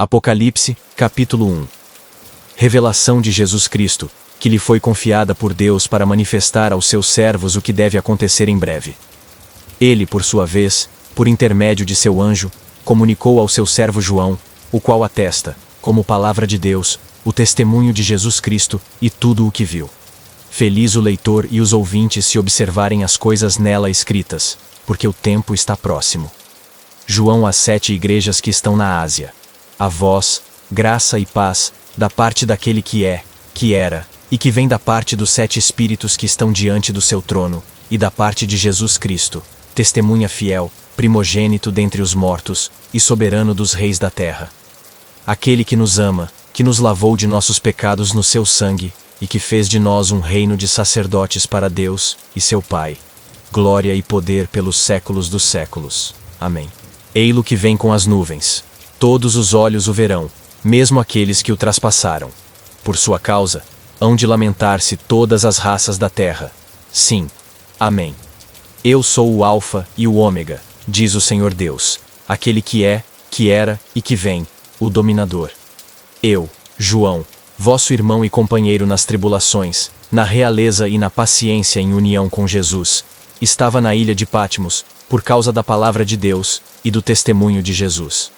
Apocalipse, capítulo 1. Revelação de Jesus Cristo, que lhe foi confiada por Deus para manifestar aos seus servos o que deve acontecer em breve. Ele, por sua vez, por intermédio de seu anjo, comunicou ao seu servo João, o qual atesta, como palavra de Deus, o testemunho de Jesus Cristo e tudo o que viu. Feliz o leitor e os ouvintes se observarem as coisas nela escritas, porque o tempo está próximo. João às 7 igrejas que estão na Ásia. A vós, graça e paz, da parte daquele que é, que era, e que vem da parte dos 7 Espíritos que estão diante do seu trono, e da parte de Jesus Cristo, testemunha fiel, primogênito dentre os mortos, e soberano dos reis da terra. Aquele que nos ama, que nos lavou de nossos pecados no seu sangue, e que fez de nós um reino de sacerdotes para Deus e seu Pai. Glória e poder pelos séculos dos séculos. Amém. Ei-lo que vem com as nuvens. Todos os olhos o verão, mesmo aqueles que o traspassaram. Por sua causa, hão de lamentar-se todas as raças da terra. Sim. Amém. Eu sou o Alfa e o Ômega, diz o Senhor Deus, aquele que é, que era e que vem, o dominador. Eu, João, vosso irmão e companheiro nas tribulações, na realeza e na paciência em união com Jesus, estava na ilha de Patmos, por causa da palavra de Deus e do testemunho de Jesus.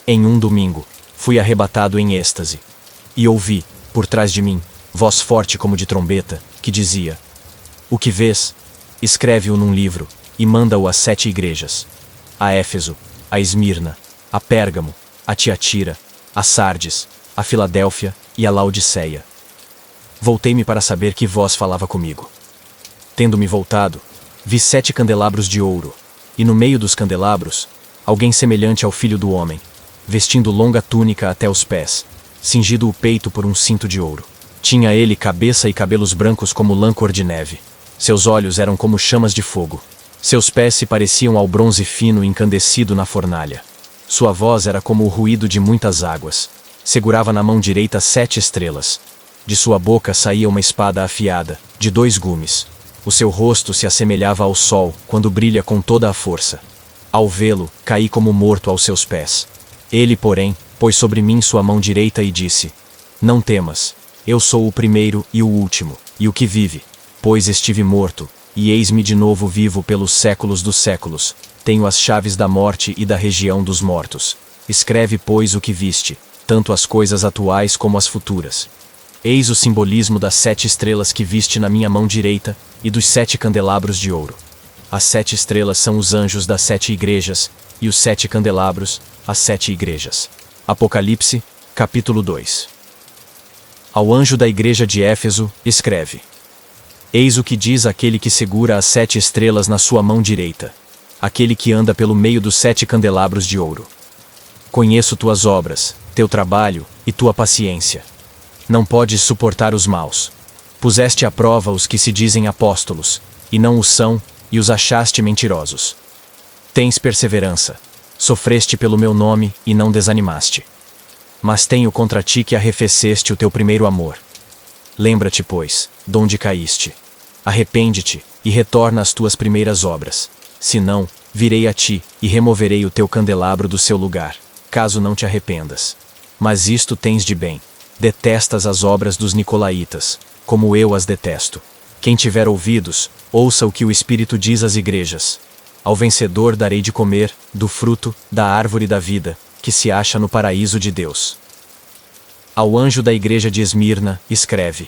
Em um domingo, fui arrebatado em êxtase. E ouvi, por trás de mim, voz forte como de trombeta, que dizia: O que vês? Escreve-o num livro, e manda-o às 7 igrejas. A Éfeso, a Esmirna, a Pérgamo, a Tiatira, a Sardes, a Filadélfia e a Laodiceia. Voltei-me para saber que voz falava comigo. Tendo-me voltado, vi 7 candelabros de ouro, e no meio dos candelabros, alguém semelhante ao Filho do Homem, vestindo longa túnica até os pés, cingido o peito por um cinto de ouro. Tinha ele cabeça e cabelos brancos como lã cor de neve. Seus olhos eram como chamas de fogo. Seus pés se pareciam ao bronze fino encandecido na fornalha. Sua voz era como o ruído de muitas águas. Segurava na mão direita 7 estrelas. De sua boca saía uma espada afiada, de 2 gumes. O seu rosto se assemelhava ao sol, quando brilha com toda a força. Ao vê-lo, caí como morto aos seus pés. Ele, porém, pôs sobre mim sua mão direita e disse: Não temas, eu sou o primeiro e o último, e o que vive. Pois estive morto, e eis-me de novo vivo pelos séculos dos séculos. Tenho as chaves da morte e da região dos mortos. Escreve, pois, o que viste, tanto as coisas atuais como as futuras. Eis o simbolismo das 7 estrelas que viste na minha mão direita, e dos 7 candelabros de ouro. As 7 estrelas são os anjos das 7 igrejas, e os 7 candelabros, as 7 igrejas. Apocalipse, capítulo 2. Ao anjo da igreja de Éfeso, escreve: Eis o que diz aquele que segura as 7 estrelas na sua mão direita, aquele que anda pelo meio dos 7 candelabros de ouro. Conheço tuas obras, teu trabalho e tua paciência. Não podes suportar os maus. Puseste à prova os que se dizem apóstolos, e não o são, e os achaste mentirosos. Tens perseverança. Sofreste pelo meu nome e não desanimaste. Mas tenho contra ti que arrefeceste o teu primeiro amor. Lembra-te, pois, donde caíste. Arrepende-te e retorna às tuas primeiras obras. Senão, virei a ti e removerei o teu candelabro do seu lugar, caso não te arrependas. Mas isto tens de bem: detestas as obras dos nicolaítas, como eu as detesto. Quem tiver ouvidos, ouça o que o Espírito diz às igrejas. Ao vencedor darei de comer, do fruto, da árvore da vida, que se acha no paraíso de Deus. Ao anjo da igreja de Esmirna, escreve: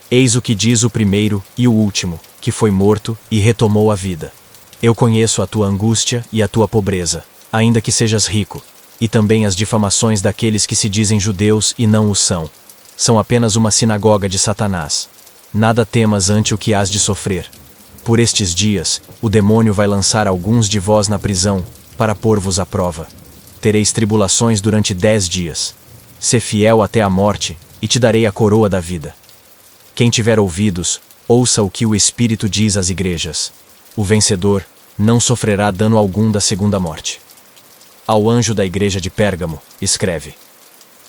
Eis o que diz o primeiro e o último, que foi morto e retomou a vida. Eu conheço a tua angústia e a tua pobreza, ainda que sejas rico, e também as difamações daqueles que se dizem judeus e não o são. São apenas uma sinagoga de Satanás. Nada temas ante o que hás de sofrer. Por estes dias, o demônio vai lançar alguns de vós na prisão, para pôr-vos à prova. Tereis tribulações durante 10 dias. Sê fiel até a morte, e te darei a coroa da vida. Quem tiver ouvidos, ouça o que o Espírito diz às igrejas. O vencedor não sofrerá dano algum da segunda morte. Ao anjo da igreja de Pérgamo, escreve: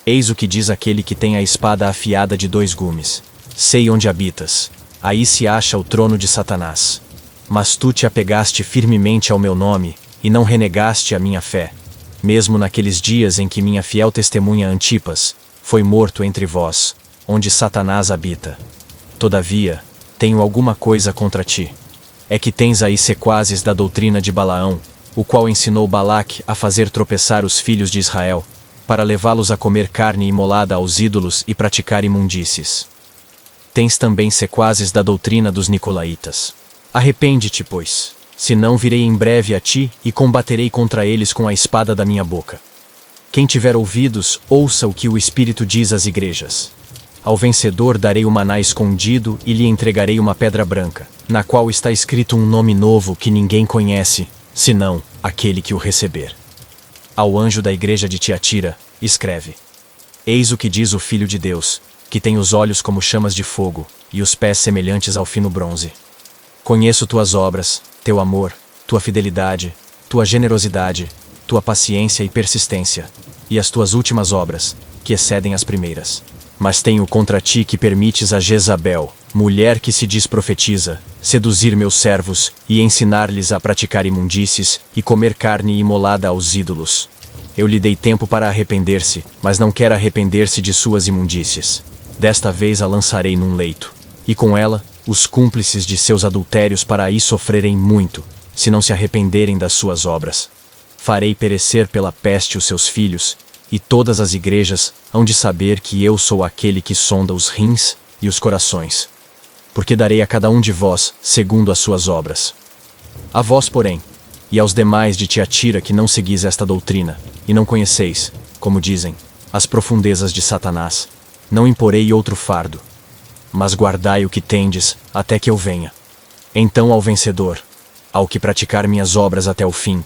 Eis o que diz aquele que tem a espada afiada de 2 gumes. Sei onde habitas. Aí se acha o trono de Satanás. Mas tu te apegaste firmemente ao meu nome, e não renegaste a minha fé. mesmo naqueles dias em que minha fiel testemunha Antipas foi morto entre vós, onde Satanás habita. Todavia, tenho alguma coisa contra ti. É que tens aí sequazes da doutrina de Balaão, o qual ensinou Balaque a fazer tropeçar os filhos de Israel, para levá-los a comer carne imolada aos ídolos e praticar imundícies. Tens também sequazes da doutrina dos nicolaítas. Arrepende-te, pois, senão virei em breve a ti e combaterei contra eles com a espada da minha boca. Quem tiver ouvidos, ouça o que o Espírito diz às igrejas. Ao vencedor darei o maná escondido e lhe entregarei uma pedra branca, na qual está escrito um nome novo que ninguém conhece, senão aquele que o receber. Ao anjo da igreja de Tiatira, escreve: Eis o que diz o Filho de Deus, que tem os olhos como chamas de fogo, e os pés semelhantes ao fino bronze. Conheço tuas obras, teu amor, tua fidelidade, tua generosidade, tua paciência e persistência, e as tuas últimas obras, que excedem as primeiras. Mas tenho contra ti que permites a Jezabel, mulher que se diz profetiza, seduzir meus servos e ensinar-lhes a praticar imundícies e comer carne imolada aos ídolos. Eu lhe dei tempo para arrepender-se, mas não quer arrepender-se de suas imundícies. Desta vez a lançarei num leito, e com ela, os cúmplices de seus adultérios para aí sofrerem muito, se não se arrependerem das suas obras. Farei perecer pela peste os seus filhos, e todas as igrejas hão de saber que eu sou aquele que sonda os rins e os corações. Porque darei a cada um de vós segundo as suas obras. A vós, porém, e aos demais de Tiatira que não seguis esta doutrina, e não conheceis, como dizem, as profundezas de Satanás, não imporei outro fardo. Mas guardai o que tendes, até que eu venha. Então ao vencedor, ao que praticar minhas obras até o fim,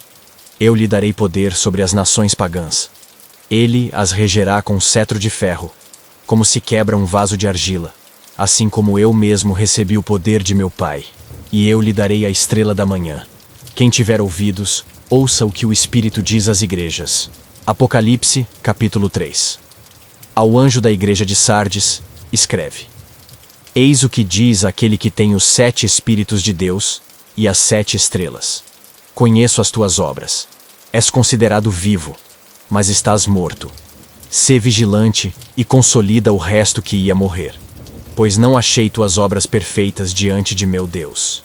eu lhe darei poder sobre as nações pagãs. Ele as regerá com cetro de ferro, como se quebra um vaso de argila, assim como eu mesmo recebi o poder de meu Pai, e eu lhe darei a estrela da manhã. Quem tiver ouvidos, ouça o que o Espírito diz às igrejas. Apocalipse, capítulo 3. Ao anjo da igreja de Sardes, escreve: Eis o que diz aquele que tem os 7 Espíritos de Deus e as 7 estrelas. Conheço as tuas obras. És considerado vivo, mas estás morto. Sê vigilante e consolida o resto que ia morrer, pois não achei tuas obras perfeitas diante de meu Deus.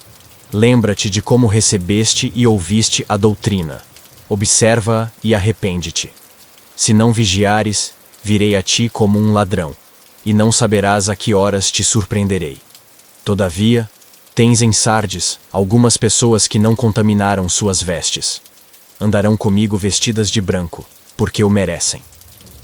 Lembra-te de como recebeste e ouviste a doutrina. Observa-a e arrepende-te. Se não vigiares, virei a ti como um ladrão, e não saberás a que horas te surpreenderei. Todavia, tens em Sardes algumas pessoas que não contaminaram suas vestes. Andarão comigo vestidas de branco, porque o merecem.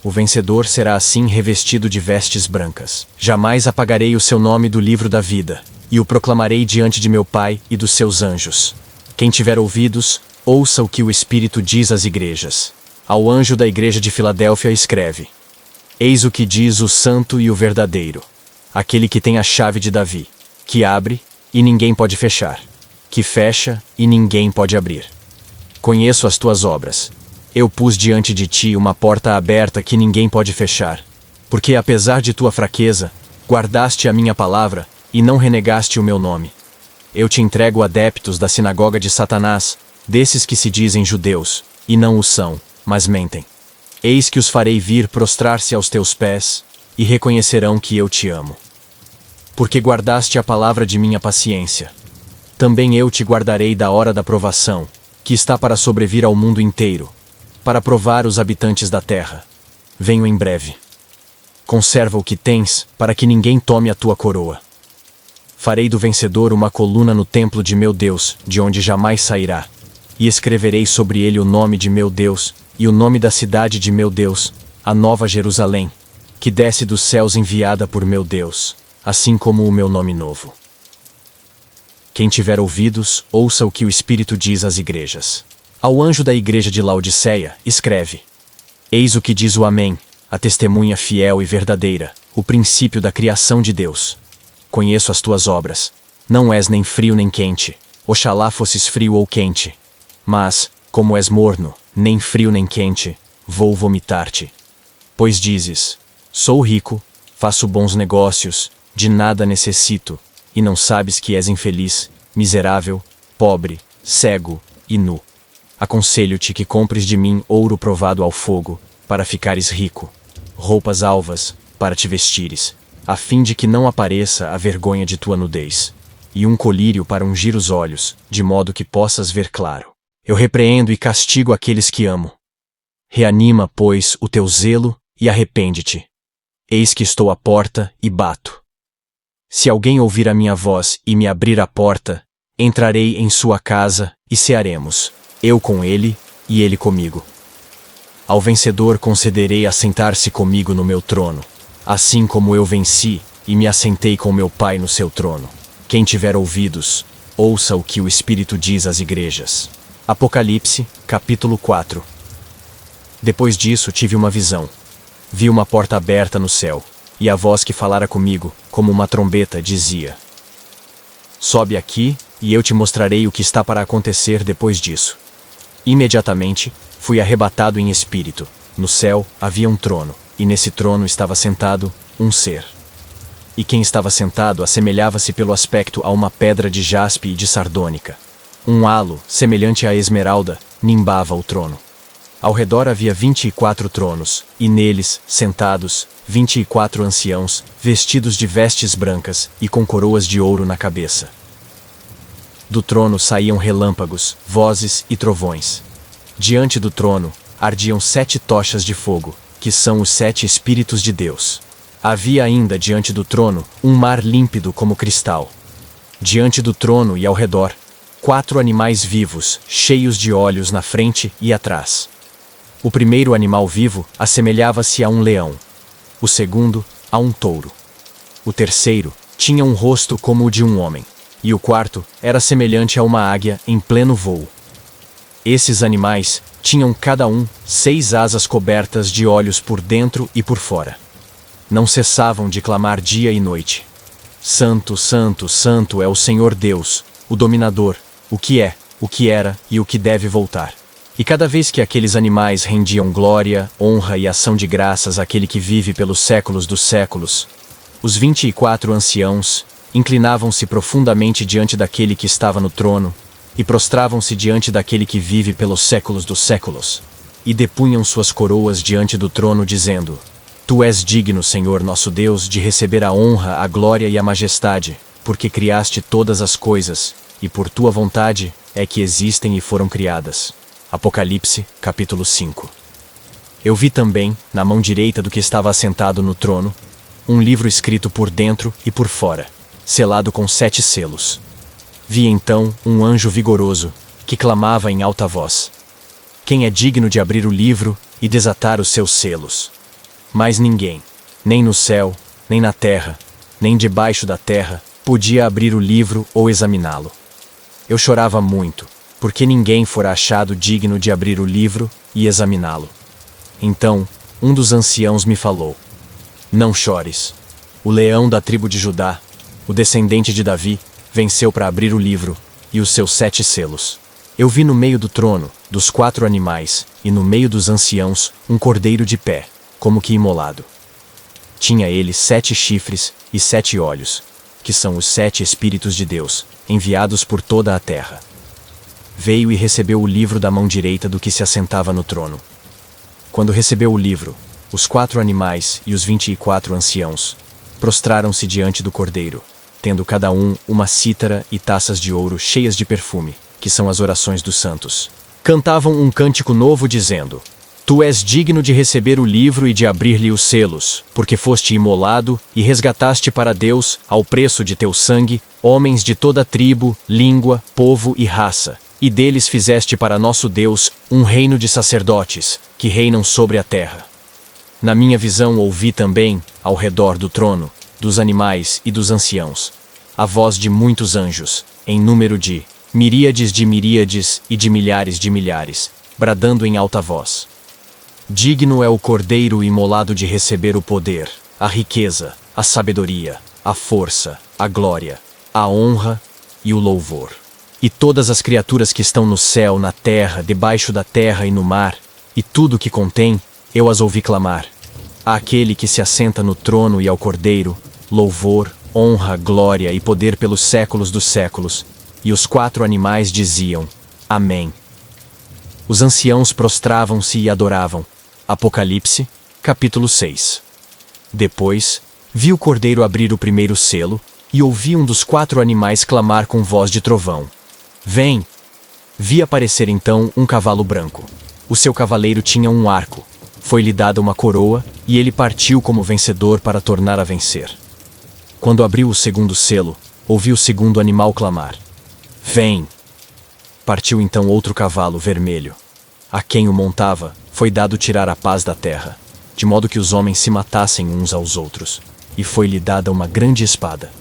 O vencedor será assim revestido de vestes brancas. Jamais apagarei o seu nome do livro da vida, e o proclamarei diante de meu Pai e dos seus anjos. Quem tiver ouvidos, ouça o que o Espírito diz às igrejas. Ao anjo da igreja de Filadélfia escreve: Eis o que diz o santo e o verdadeiro, aquele que tem a chave de Davi, que abre, e ninguém pode fechar, que fecha, e ninguém pode abrir. Conheço as tuas obras. Eu pus diante de ti uma porta aberta que ninguém pode fechar, porque apesar de tua fraqueza, guardaste a minha palavra, e não renegaste o meu nome. Eu te entrego adeptos da sinagoga de Satanás, desses que se dizem judeus, e não o são, mas mentem. Eis que os farei vir prostrar-se aos teus pés, e reconhecerão que eu te amo. Porque guardaste a palavra de minha paciência. Também eu te guardarei da hora da provação, que está para sobrevir ao mundo inteiro, para provar os habitantes da terra. Venho em breve. Conserva o que tens, para que ninguém tome a tua coroa. Farei do vencedor uma coluna no templo de meu Deus, de onde jamais sairá, e escreverei sobre ele o nome de meu Deus, e o nome da cidade de meu Deus, a nova Jerusalém, que desce dos céus enviada por meu Deus, assim como o meu nome novo. Quem tiver ouvidos, ouça o que o Espírito diz às igrejas. Ao anjo da igreja de Laodiceia, escreve: Eis o que diz o Amém, a testemunha fiel e verdadeira, o princípio da criação de Deus. Conheço as tuas obras. Não és nem frio nem quente. Oxalá fosses frio ou quente. Mas, como és morno, nem frio nem quente, vou vomitar-te. Pois dizes: Sou rico, faço bons negócios, de nada necessito, e não sabes que és infeliz, miserável, pobre, cego e nu. Aconselho-te que compres de mim ouro provado ao fogo, para ficares rico, roupas alvas, para te vestires, a fim de que não apareça a vergonha de tua nudez, e um colírio para ungir os olhos, de modo que possas ver claro. Eu repreendo e castigo aqueles que amo. Reanima, pois, o teu zelo, e arrepende-te. Eis que estou à porta e bato. Se alguém ouvir a minha voz e me abrir a porta, entrarei em sua casa e cearemos, eu com ele e ele comigo. Ao vencedor concederei assentar-se comigo no meu trono, assim como eu venci e me assentei com meu Pai no seu trono. Quem tiver ouvidos, ouça o que o Espírito diz às igrejas. Apocalipse, capítulo 4. Depois disso tive uma visão. Vi uma porta aberta no céu, e a voz que falara comigo, como uma trombeta, dizia: Sobe aqui, e eu te mostrarei o que está para acontecer depois disso. Imediatamente, fui arrebatado em espírito. No céu havia um trono, e nesse trono estava sentado um ser. E quem estava sentado assemelhava-se pelo aspecto a uma pedra de jaspe e de sardônica. Um halo, semelhante à esmeralda, nimbava o trono. Ao redor havia 24 tronos, e neles, sentados, 24 anciãos, vestidos de vestes brancas e com coroas de ouro na cabeça. Do trono saíam relâmpagos, vozes e trovões. Diante do trono, ardiam 7 tochas de fogo, que são os 7 Espíritos de Deus. Havia ainda diante do trono um mar límpido como cristal. Diante do trono e ao redor, 4 animais vivos, cheios de olhos na frente e atrás. O primeiro animal vivo assemelhava-se a um leão. O segundo, a um touro. O terceiro tinha um rosto como o de um homem. E o quarto era semelhante a uma águia em pleno voo. Esses animais tinham cada um 6 asas cobertas de olhos por dentro e por fora. Não cessavam de clamar dia e noite: Santo, Santo, Santo é o Senhor Deus, o dominador, o que é, o que era e o que deve voltar. E cada vez que aqueles animais rendiam glória, honra e ação de graças àquele que vive pelos séculos dos séculos, os 24 anciãos inclinavam-se profundamente diante daquele que estava no trono, e prostravam-se diante daquele que vive pelos séculos dos séculos, e depunham suas coroas diante do trono, dizendo: Tu és digno, Senhor nosso Deus, de receber a honra, a glória e a majestade, porque criaste todas as coisas, e por tua vontade é que existem e foram criadas. Apocalipse, capítulo 5. Eu vi também, na mão direita do que estava assentado no trono, um livro escrito por dentro e por fora, selado com 7 selos. Vi então um anjo vigoroso, que clamava em alta voz: Quem é digno de abrir o livro e desatar os seus selos? Mas ninguém, nem no céu, nem na terra, nem debaixo da terra, podia abrir o livro ou examiná-lo. Eu chorava muito, porque ninguém fora achado digno de abrir o livro e examiná-lo. Então, um dos anciãos me falou: Não chores. O leão da tribo de Judá, o descendente de Davi, venceu para abrir o livro e os seus 7 selos. Eu vi no meio do trono, dos 4 animais, e no meio dos anciãos, um cordeiro de pé, como que imolado. Tinha ele 7 chifres e 7 olhos, que são os 7 Espíritos de Deus, enviados por toda a terra. Veio e recebeu o livro da mão direita do que se assentava no trono. Quando recebeu o livro, os 4 animais e os 24 anciãos prostraram-se diante do cordeiro, tendo cada um uma cítara e taças de ouro cheias de perfume, que são as orações dos santos. Cantavam um cântico novo dizendo: Tu és digno de receber o livro e de abrir-lhe os selos, porque foste imolado e resgataste para Deus, ao preço de teu sangue, homens de toda tribo, língua, povo e raça, e deles fizeste para nosso Deus um reino de sacerdotes, que reinam sobre a terra. Na minha visão ouvi também, ao redor do trono, dos animais e dos anciãos, a voz de muitos anjos, em número de miríades e de milhares, bradando em alta voz: Digno é o cordeiro imolado de receber o poder, a riqueza, a sabedoria, a força, a glória, a honra e o louvor. E todas as criaturas que estão no céu, na terra, debaixo da terra e no mar, e tudo o que contém, eu as ouvi clamar: Àquele que se assenta no trono e ao cordeiro, louvor, honra, glória e poder pelos séculos dos séculos. E os 4 animais diziam: Amém. Os anciãos prostravam-se e adoravam. Apocalipse, capítulo 6. Depois, vi o cordeiro abrir o primeiro selo, e ouvi um dos 4 animais clamar com voz de trovão: Vem! Vi aparecer então um cavalo branco. O seu cavaleiro tinha um arco. Foi-lhe dada uma coroa, e ele partiu como vencedor para tornar a vencer. Quando abriu o segundo selo, ouvi o segundo animal clamar: Vem! Partiu então outro cavalo vermelho. A quem o montava, foi dado tirar a paz da terra, de modo que os homens se matassem uns aos outros, e foi-lhe dada uma grande espada.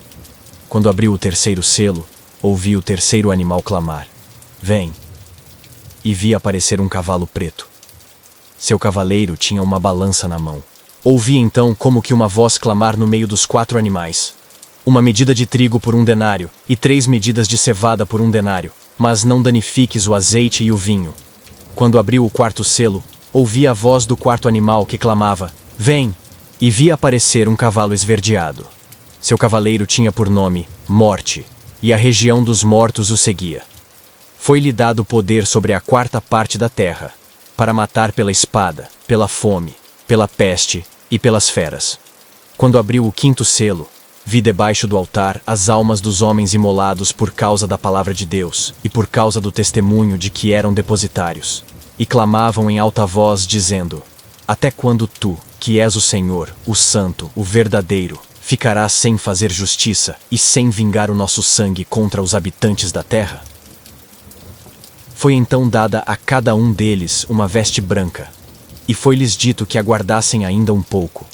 Quando abriu o terceiro selo, ouvi o terceiro animal clamar: Vem! E vi aparecer um cavalo preto. Seu cavaleiro tinha uma balança na mão. Ouvi então como que uma voz clamar no meio dos 4 animais: Uma medida de trigo por 1 denário, e 3 medidas de cevada por 1 denário, mas não danifiques o azeite e o vinho. Quando abriu o quarto selo, ouvi a voz do 4º animal que clamava: Vem! E vi aparecer um cavalo esverdeado. Seu cavaleiro tinha por nome Morte, e a região dos mortos o seguia. Foi-lhe dado poder sobre a 4ª parte da terra, para matar pela espada, pela fome, pela peste e pelas feras. Quando abriu o 5º selo, vi debaixo do altar as almas dos homens imolados por causa da palavra de Deus e por causa do testemunho de que eram depositários. E clamavam em alta voz, dizendo: Até quando tu, que és o Senhor, o Santo, o verdadeiro, ficarás sem fazer justiça e sem vingar o nosso sangue contra os habitantes da terra? Foi então dada a cada um deles uma veste branca, e foi-lhes dito que aguardassem ainda um pouco,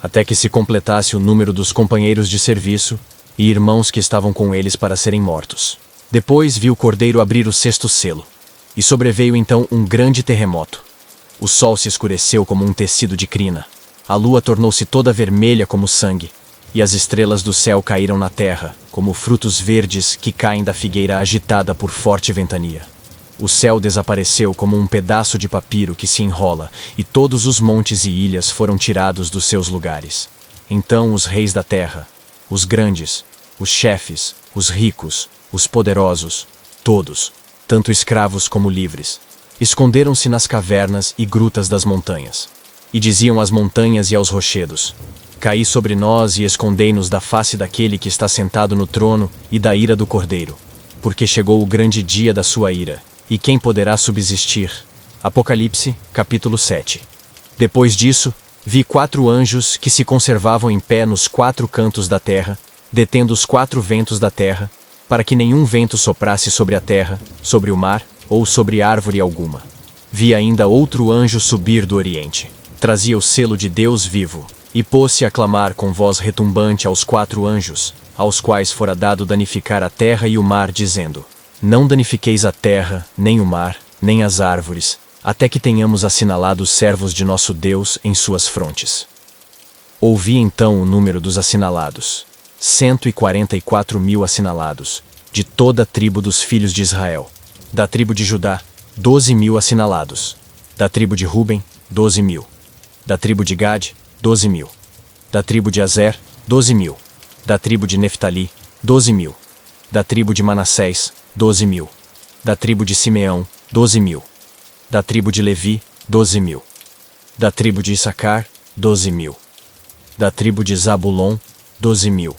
até que se completasse o número dos companheiros de serviço e irmãos que estavam com eles para serem mortos. Depois vi o cordeiro abrir o 6º selo, e sobreveio então um grande terremoto. O sol se escureceu como um tecido de crina, a lua tornou-se toda vermelha como sangue, e as estrelas do céu caíram na terra, como frutos verdes que caem da figueira agitada por forte ventania. O céu desapareceu como um pedaço de papiro que se enrola, e todos os montes e ilhas foram tirados dos seus lugares. Então os reis da terra, os grandes, os chefes, os ricos, os poderosos, todos, tanto escravos como livres, esconderam-se nas cavernas e grutas das montanhas. E diziam às montanhas e aos rochedos: Caí sobre nós e escondei-nos da face daquele que está sentado no trono e da ira do Cordeiro, porque chegou o grande dia da sua ira. E quem poderá subsistir? Apocalipse, capítulo 7. Depois disso, vi 4 anjos que se conservavam em pé nos 4 cantos da terra, detendo os 4 ventos da terra, para que nenhum vento soprasse sobre a terra, sobre o mar, ou sobre árvore alguma. Vi ainda outro anjo subir do oriente. Trazia o selo de Deus vivo, e pôs-se a clamar com voz retumbante aos 4 anjos, aos quais fora dado danificar a terra e o mar, dizendo: Não danifiqueis a terra, nem o mar, nem as árvores, até que tenhamos assinalado os servos de nosso Deus em suas frontes. Ouvi então o número dos assinalados: 144.000 assinalados, de toda a tribo dos filhos de Israel. Da tribo de Judá, 12.000 assinalados. Da tribo de Ruben, 12.000. Da tribo de Gade, 12.000. Da tribo de Azer, 12.000. Da tribo de Neftali, 12.000. Da tribo de Manassés, 12.000. Da tribo de Simeão, 12.000. Da tribo de Levi, 12.000. Da tribo de Issacar, 12.000. Da tribo de Zabulon, 12.000.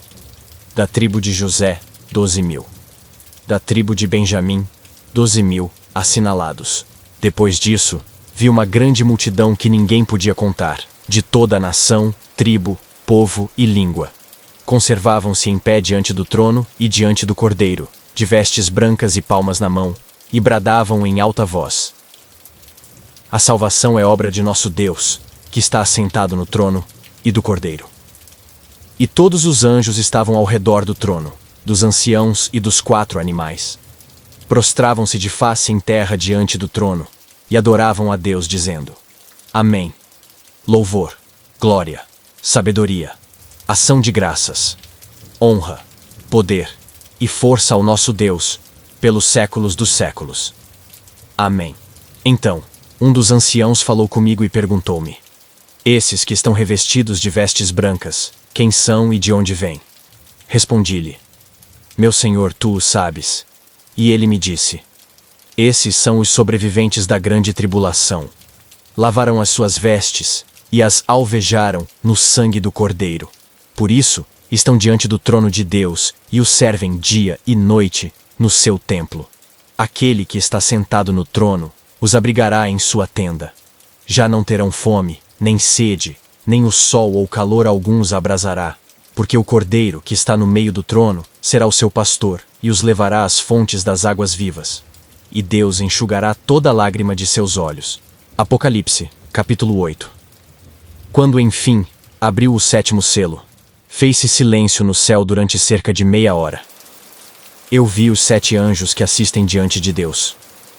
Da tribo de José, 12.000. Da tribo de Benjamim, 12.000, assinalados. Depois disso, vi uma grande multidão que ninguém podia contar, de toda a nação, tribo, povo e língua. Conservavam-se em pé diante do trono e diante do Cordeiro, de vestes brancas e palmas na mão, e bradavam em alta voz: A salvação é obra de nosso Deus, que está assentado no trono, e do Cordeiro. E todos os anjos estavam ao redor do trono, dos anciãos e dos 4 animais. Prostravam-se de face em terra diante do trono, e adoravam a Deus, dizendo: Amém. Louvor, glória, sabedoria, ação de graças, honra, poder e força ao nosso Deus, pelos séculos dos séculos. Amém. Então, um dos anciãos falou comigo e perguntou-me: Esses que estão revestidos de vestes brancas, quem são e de onde vêm? Respondi-lhe: Meu senhor, tu o sabes. E ele me disse: Esses são os sobreviventes da grande tribulação. Lavaram as suas vestes e as alvejaram no sangue do Cordeiro. Por isso, estão diante do trono de Deus e o servem dia e noite no seu templo. Aquele que está sentado no trono os abrigará em sua tenda. Já não terão fome, nem sede, nem o sol ou calor algum os abrasará, porque o Cordeiro que está no meio do trono será o seu pastor e os levará às fontes das águas vivas. E Deus enxugará toda lágrima de seus olhos. Apocalipse, capítulo 8. Quando, enfim, abriu o 7º selo, fez-se silêncio no céu durante cerca de meia hora. Eu vi os 7 anjos que assistem diante de Deus.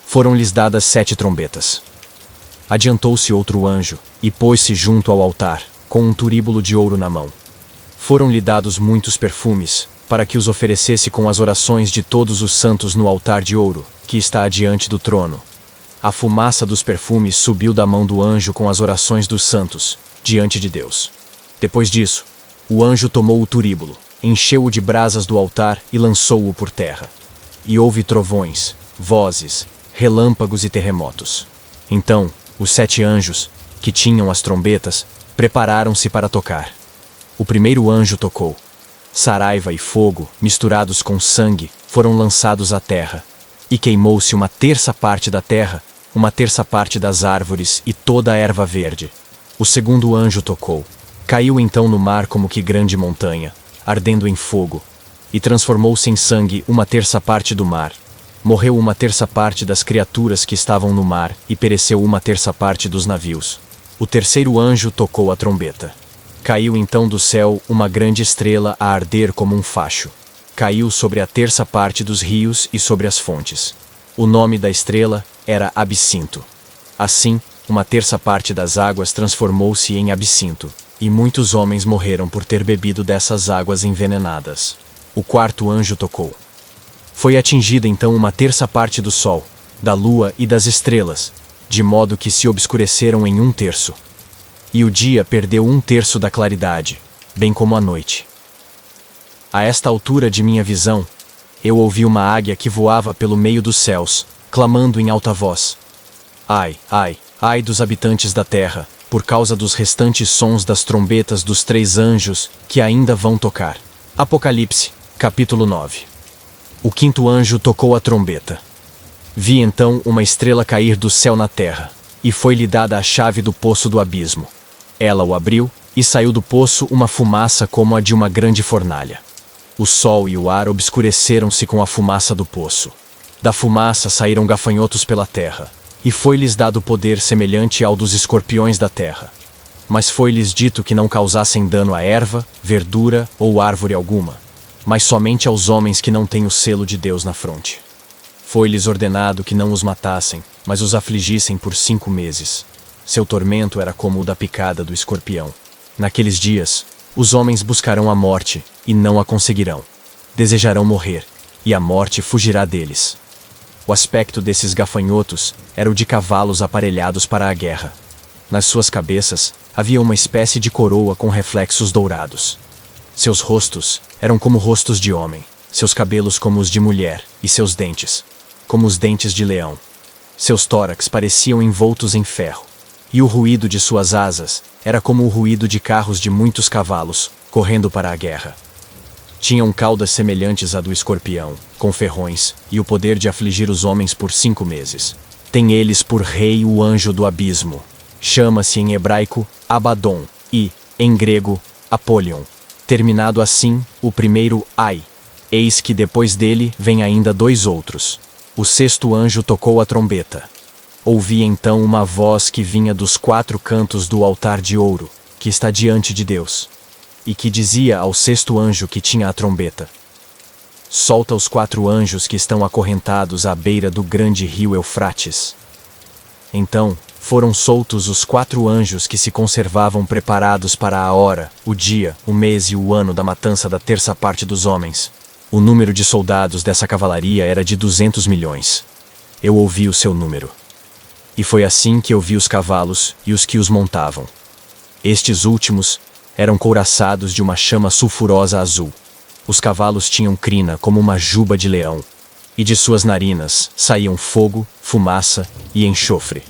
Foram-lhes dadas 7 trombetas. Adiantou-se outro anjo, e pôs-se junto ao altar, com um turíbulo de ouro na mão. Foram-lhe dados muitos perfumes, para que os oferecesse com as orações de todos os santos no altar de ouro, que está adiante do trono. A fumaça dos perfumes subiu da mão do anjo com as orações dos santos, diante de Deus. Depois disso, o anjo tomou o turíbulo, encheu-o de brasas do altar e lançou-o por terra. E houve trovões, vozes, relâmpagos e terremotos. Então, os 7 anjos, que tinham as trombetas, prepararam-se para tocar. O primeiro anjo tocou. Saraiva e fogo, misturados com sangue, foram lançados à terra. E queimou-se 1/3 parte da terra, 1/3 parte das árvores e toda a erva verde. O segundo anjo tocou. Caiu então no mar como que grande montanha, ardendo em fogo, e transformou-se em sangue 1/3 parte do mar. Morreu 1/3 parte das criaturas que estavam no mar, e pereceu 1/3 parte dos navios. O terceiro anjo tocou a trombeta. Caiu então do céu uma grande estrela a arder como um facho. Caiu sobre a 1/3 parte dos rios e sobre as fontes. O nome da estrela era Absinto. Assim, 1/3 parte das águas transformou-se em absinto, e muitos homens morreram por ter bebido dessas águas envenenadas. O quarto anjo tocou. Foi atingida então 1/3 parte do sol, da lua e das estrelas, de modo que se obscureceram em 1/3. E o dia perdeu 1/3 da claridade, bem como a noite. A esta altura de minha visão, eu ouvi uma águia que voava pelo meio dos céus, clamando em alta voz: Ai, ai, ai dos habitantes da terra, por causa dos restantes sons das trombetas dos 3 anjos que ainda vão tocar. Apocalipse, capítulo 9. O 5º anjo tocou a trombeta. Vi então uma estrela cair do céu na terra, e foi-lhe dada a chave do poço do abismo. Ela o abriu, e saiu do poço uma fumaça como a de uma grande fornalha. O sol e o ar obscureceram-se com a fumaça do poço. Da fumaça saíram gafanhotos pela terra, e foi-lhes dado poder semelhante ao dos escorpiões da terra. Mas foi-lhes dito que não causassem dano a erva, verdura ou árvore alguma, mas somente aos homens que não têm o selo de Deus na fronte. Foi-lhes ordenado que não os matassem, mas os afligissem por 5 meses. Seu tormento era como o da picada do escorpião. Naqueles dias, os homens buscarão a morte, e não a conseguirão. Desejarão morrer, e a morte fugirá deles. O aspecto desses gafanhotos era o de cavalos aparelhados para a guerra. Nas suas cabeças, havia uma espécie de coroa com reflexos dourados. Seus rostos eram como rostos de homem, seus cabelos como os de mulher, e seus dentes, como os dentes de leão. Seus tórax pareciam envoltos em ferro, e o ruído de suas asas era como o ruído de carros de muitos cavalos, correndo para a guerra. Tinham caudas semelhantes à do escorpião, com ferrões, e o poder de afligir os homens por 5 meses. Tem eles por rei o anjo do abismo. Chama-se em hebraico Abaddon, e, em grego, Apollyon. Terminado assim, o primeiro ai. Eis que depois dele vem ainda 2 outros. O 6º anjo tocou a trombeta. Ouvi então uma voz que vinha dos 4 cantos do altar de ouro, que está diante de Deus, e que dizia ao 6º anjo que tinha a trombeta: Solta os 4 anjos que estão acorrentados à beira do grande rio Eufrates. Então, foram soltos os 4 anjos que se conservavam preparados para a hora, o dia, o mês e o ano da matança da 1/3 parte dos homens. O número de soldados dessa cavalaria era de 200 milhões. Eu ouvi o seu número. E foi assim que eu vi os cavalos e os que os montavam. Estes últimos eram couraçados de uma chama sulfurosa azul. Os cavalos tinham crina como uma juba de leão. e de suas narinas saíam fogo, fumaça e enxofre.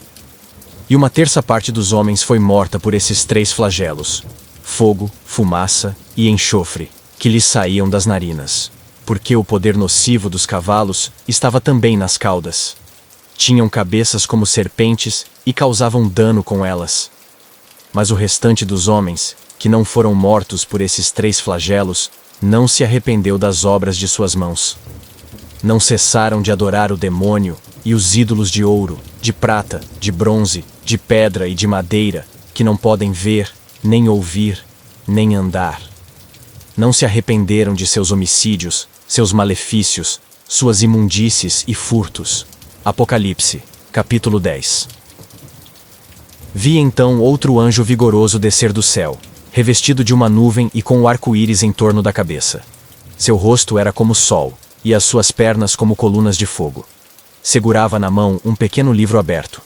E uma terça parte dos homens foi morta por esses 3 flagelos: fogo, fumaça e enxofre, que lhes saíam das narinas, porque o poder nocivo dos cavalos estava também nas caudas. Tinham cabeças como serpentes e causavam dano com elas. Mas o restante dos homens, que não foram mortos por esses 3 flagelos, não se arrependeu das obras de suas mãos. Não cessaram de adorar o demônio e os ídolos de ouro, de prata, de bronze, de pedra e de madeira, que não podem ver, nem ouvir, nem andar. Não se arrependeram de seus homicídios, seus malefícios, suas imundícies e furtos. Apocalipse, capítulo 10. Vi então outro anjo vigoroso descer do céu, revestido de uma nuvem e com o arco-íris em torno da cabeça. Seu rosto era como o sol, e as suas pernas como colunas de fogo. Segurava na mão um pequeno livro aberto.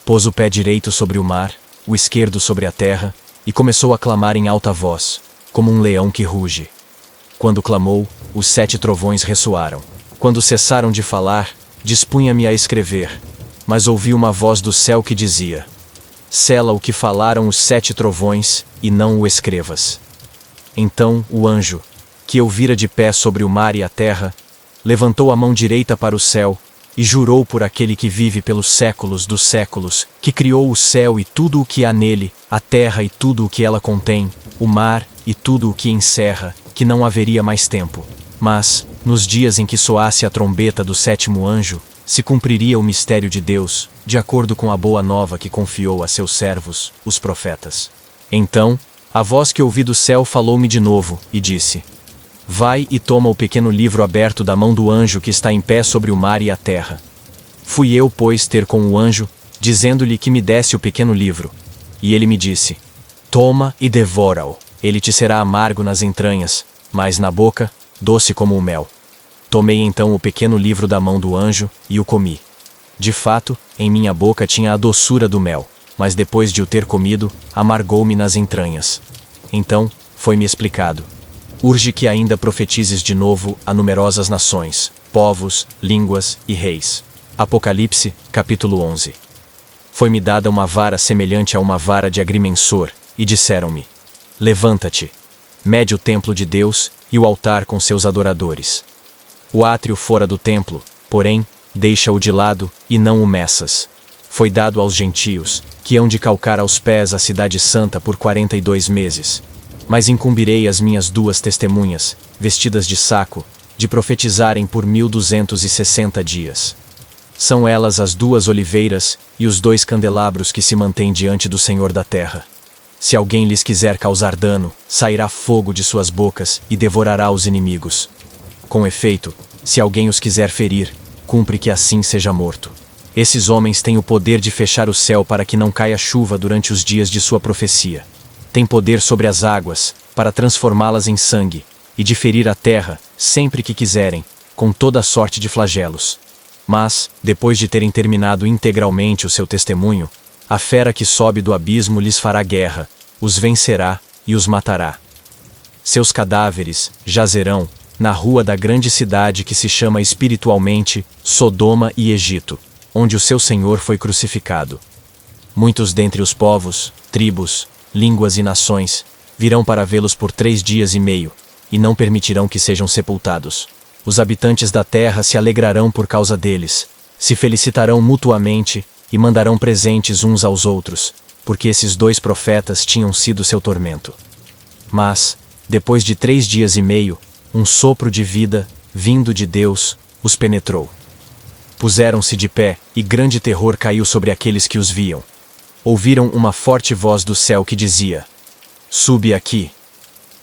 Pôs o pé direito sobre o mar, o esquerdo sobre a terra, e começou a clamar em alta voz, como um leão que ruge. Quando clamou, os 7 trovões ressoaram. Quando cessaram de falar, dispunha-me a escrever, mas ouvi uma voz do céu que dizia: sela o que falaram os 7 trovões, e não o escrevas. Então o anjo, que eu vira de pé sobre o mar e a terra, levantou a mão direita para o céu, e jurou por aquele que vive pelos séculos dos séculos, que criou o céu e tudo o que há nele, a terra e tudo o que ela contém, o mar e tudo o que encerra, que não haveria mais tempo. Mas, nos dias em que soasse a trombeta do 7º anjo, se cumpriria o mistério de Deus, de acordo com a boa nova que confiou a seus servos, os profetas. Então, a voz que ouvi do céu falou-me de novo, e disse: vai e toma o pequeno livro aberto da mão do anjo que está em pé sobre o mar e a terra. Fui eu, pois, ter com o anjo, dizendo-lhe que me desse o pequeno livro. E ele me disse: toma e devora-o. Ele te será amargo nas entranhas, mas na boca, doce como o mel. Tomei então o pequeno livro da mão do anjo, e o comi. De fato, em minha boca tinha a doçura do mel, mas depois de o ter comido, amargou-me nas entranhas. Então, foi-me explicado: urge que ainda profetizes de novo a numerosas nações, povos, línguas e reis. Apocalipse, capítulo 11. Foi-me dada uma vara semelhante a uma vara de agrimensor, e disseram-me: levanta-te, mede o templo de Deus e o altar com seus adoradores. O átrio fora do templo, porém, deixa-o de lado e não o meças. Foi dado aos gentios, que hão de calcar aos pés a cidade santa por 42 meses. Mas incumbirei as minhas 2 testemunhas, vestidas de saco, de profetizarem por 1260 dias. São elas as 2 oliveiras e os 2 candelabros que se mantêm diante do Senhor da terra. Se alguém lhes quiser causar dano, sairá fogo de suas bocas e devorará os inimigos. Com efeito, se alguém os quiser ferir, cumpre que assim seja morto. Esses homens têm o poder de fechar o céu para que não caia chuva durante os dias de sua profecia. Têm poder sobre as águas, para transformá-las em sangue, e de ferir a terra, sempre que quiserem, com toda sorte de flagelos. Mas, depois de terem terminado integralmente o seu testemunho, a fera que sobe do abismo lhes fará guerra, os vencerá e os matará. Seus cadáveres jazerão na rua da grande cidade que se chama espiritualmente Sodoma e Egito, onde o seu Senhor foi crucificado. Muitos dentre os povos, tribos, línguas e nações virão para vê-los por 3 dias e meio, e não permitirão que sejam sepultados. Os habitantes da terra se alegrarão por causa deles, se felicitarão mutuamente e mandarão presentes uns aos outros, porque esses 2 profetas tinham sido seu tormento. Mas, depois de 3 dias e meio, um sopro de vida, vindo de Deus, os penetrou. Puseram-se de pé, e grande terror caiu sobre aqueles que os viam. Ouviram uma forte voz do céu que dizia: sube aqui.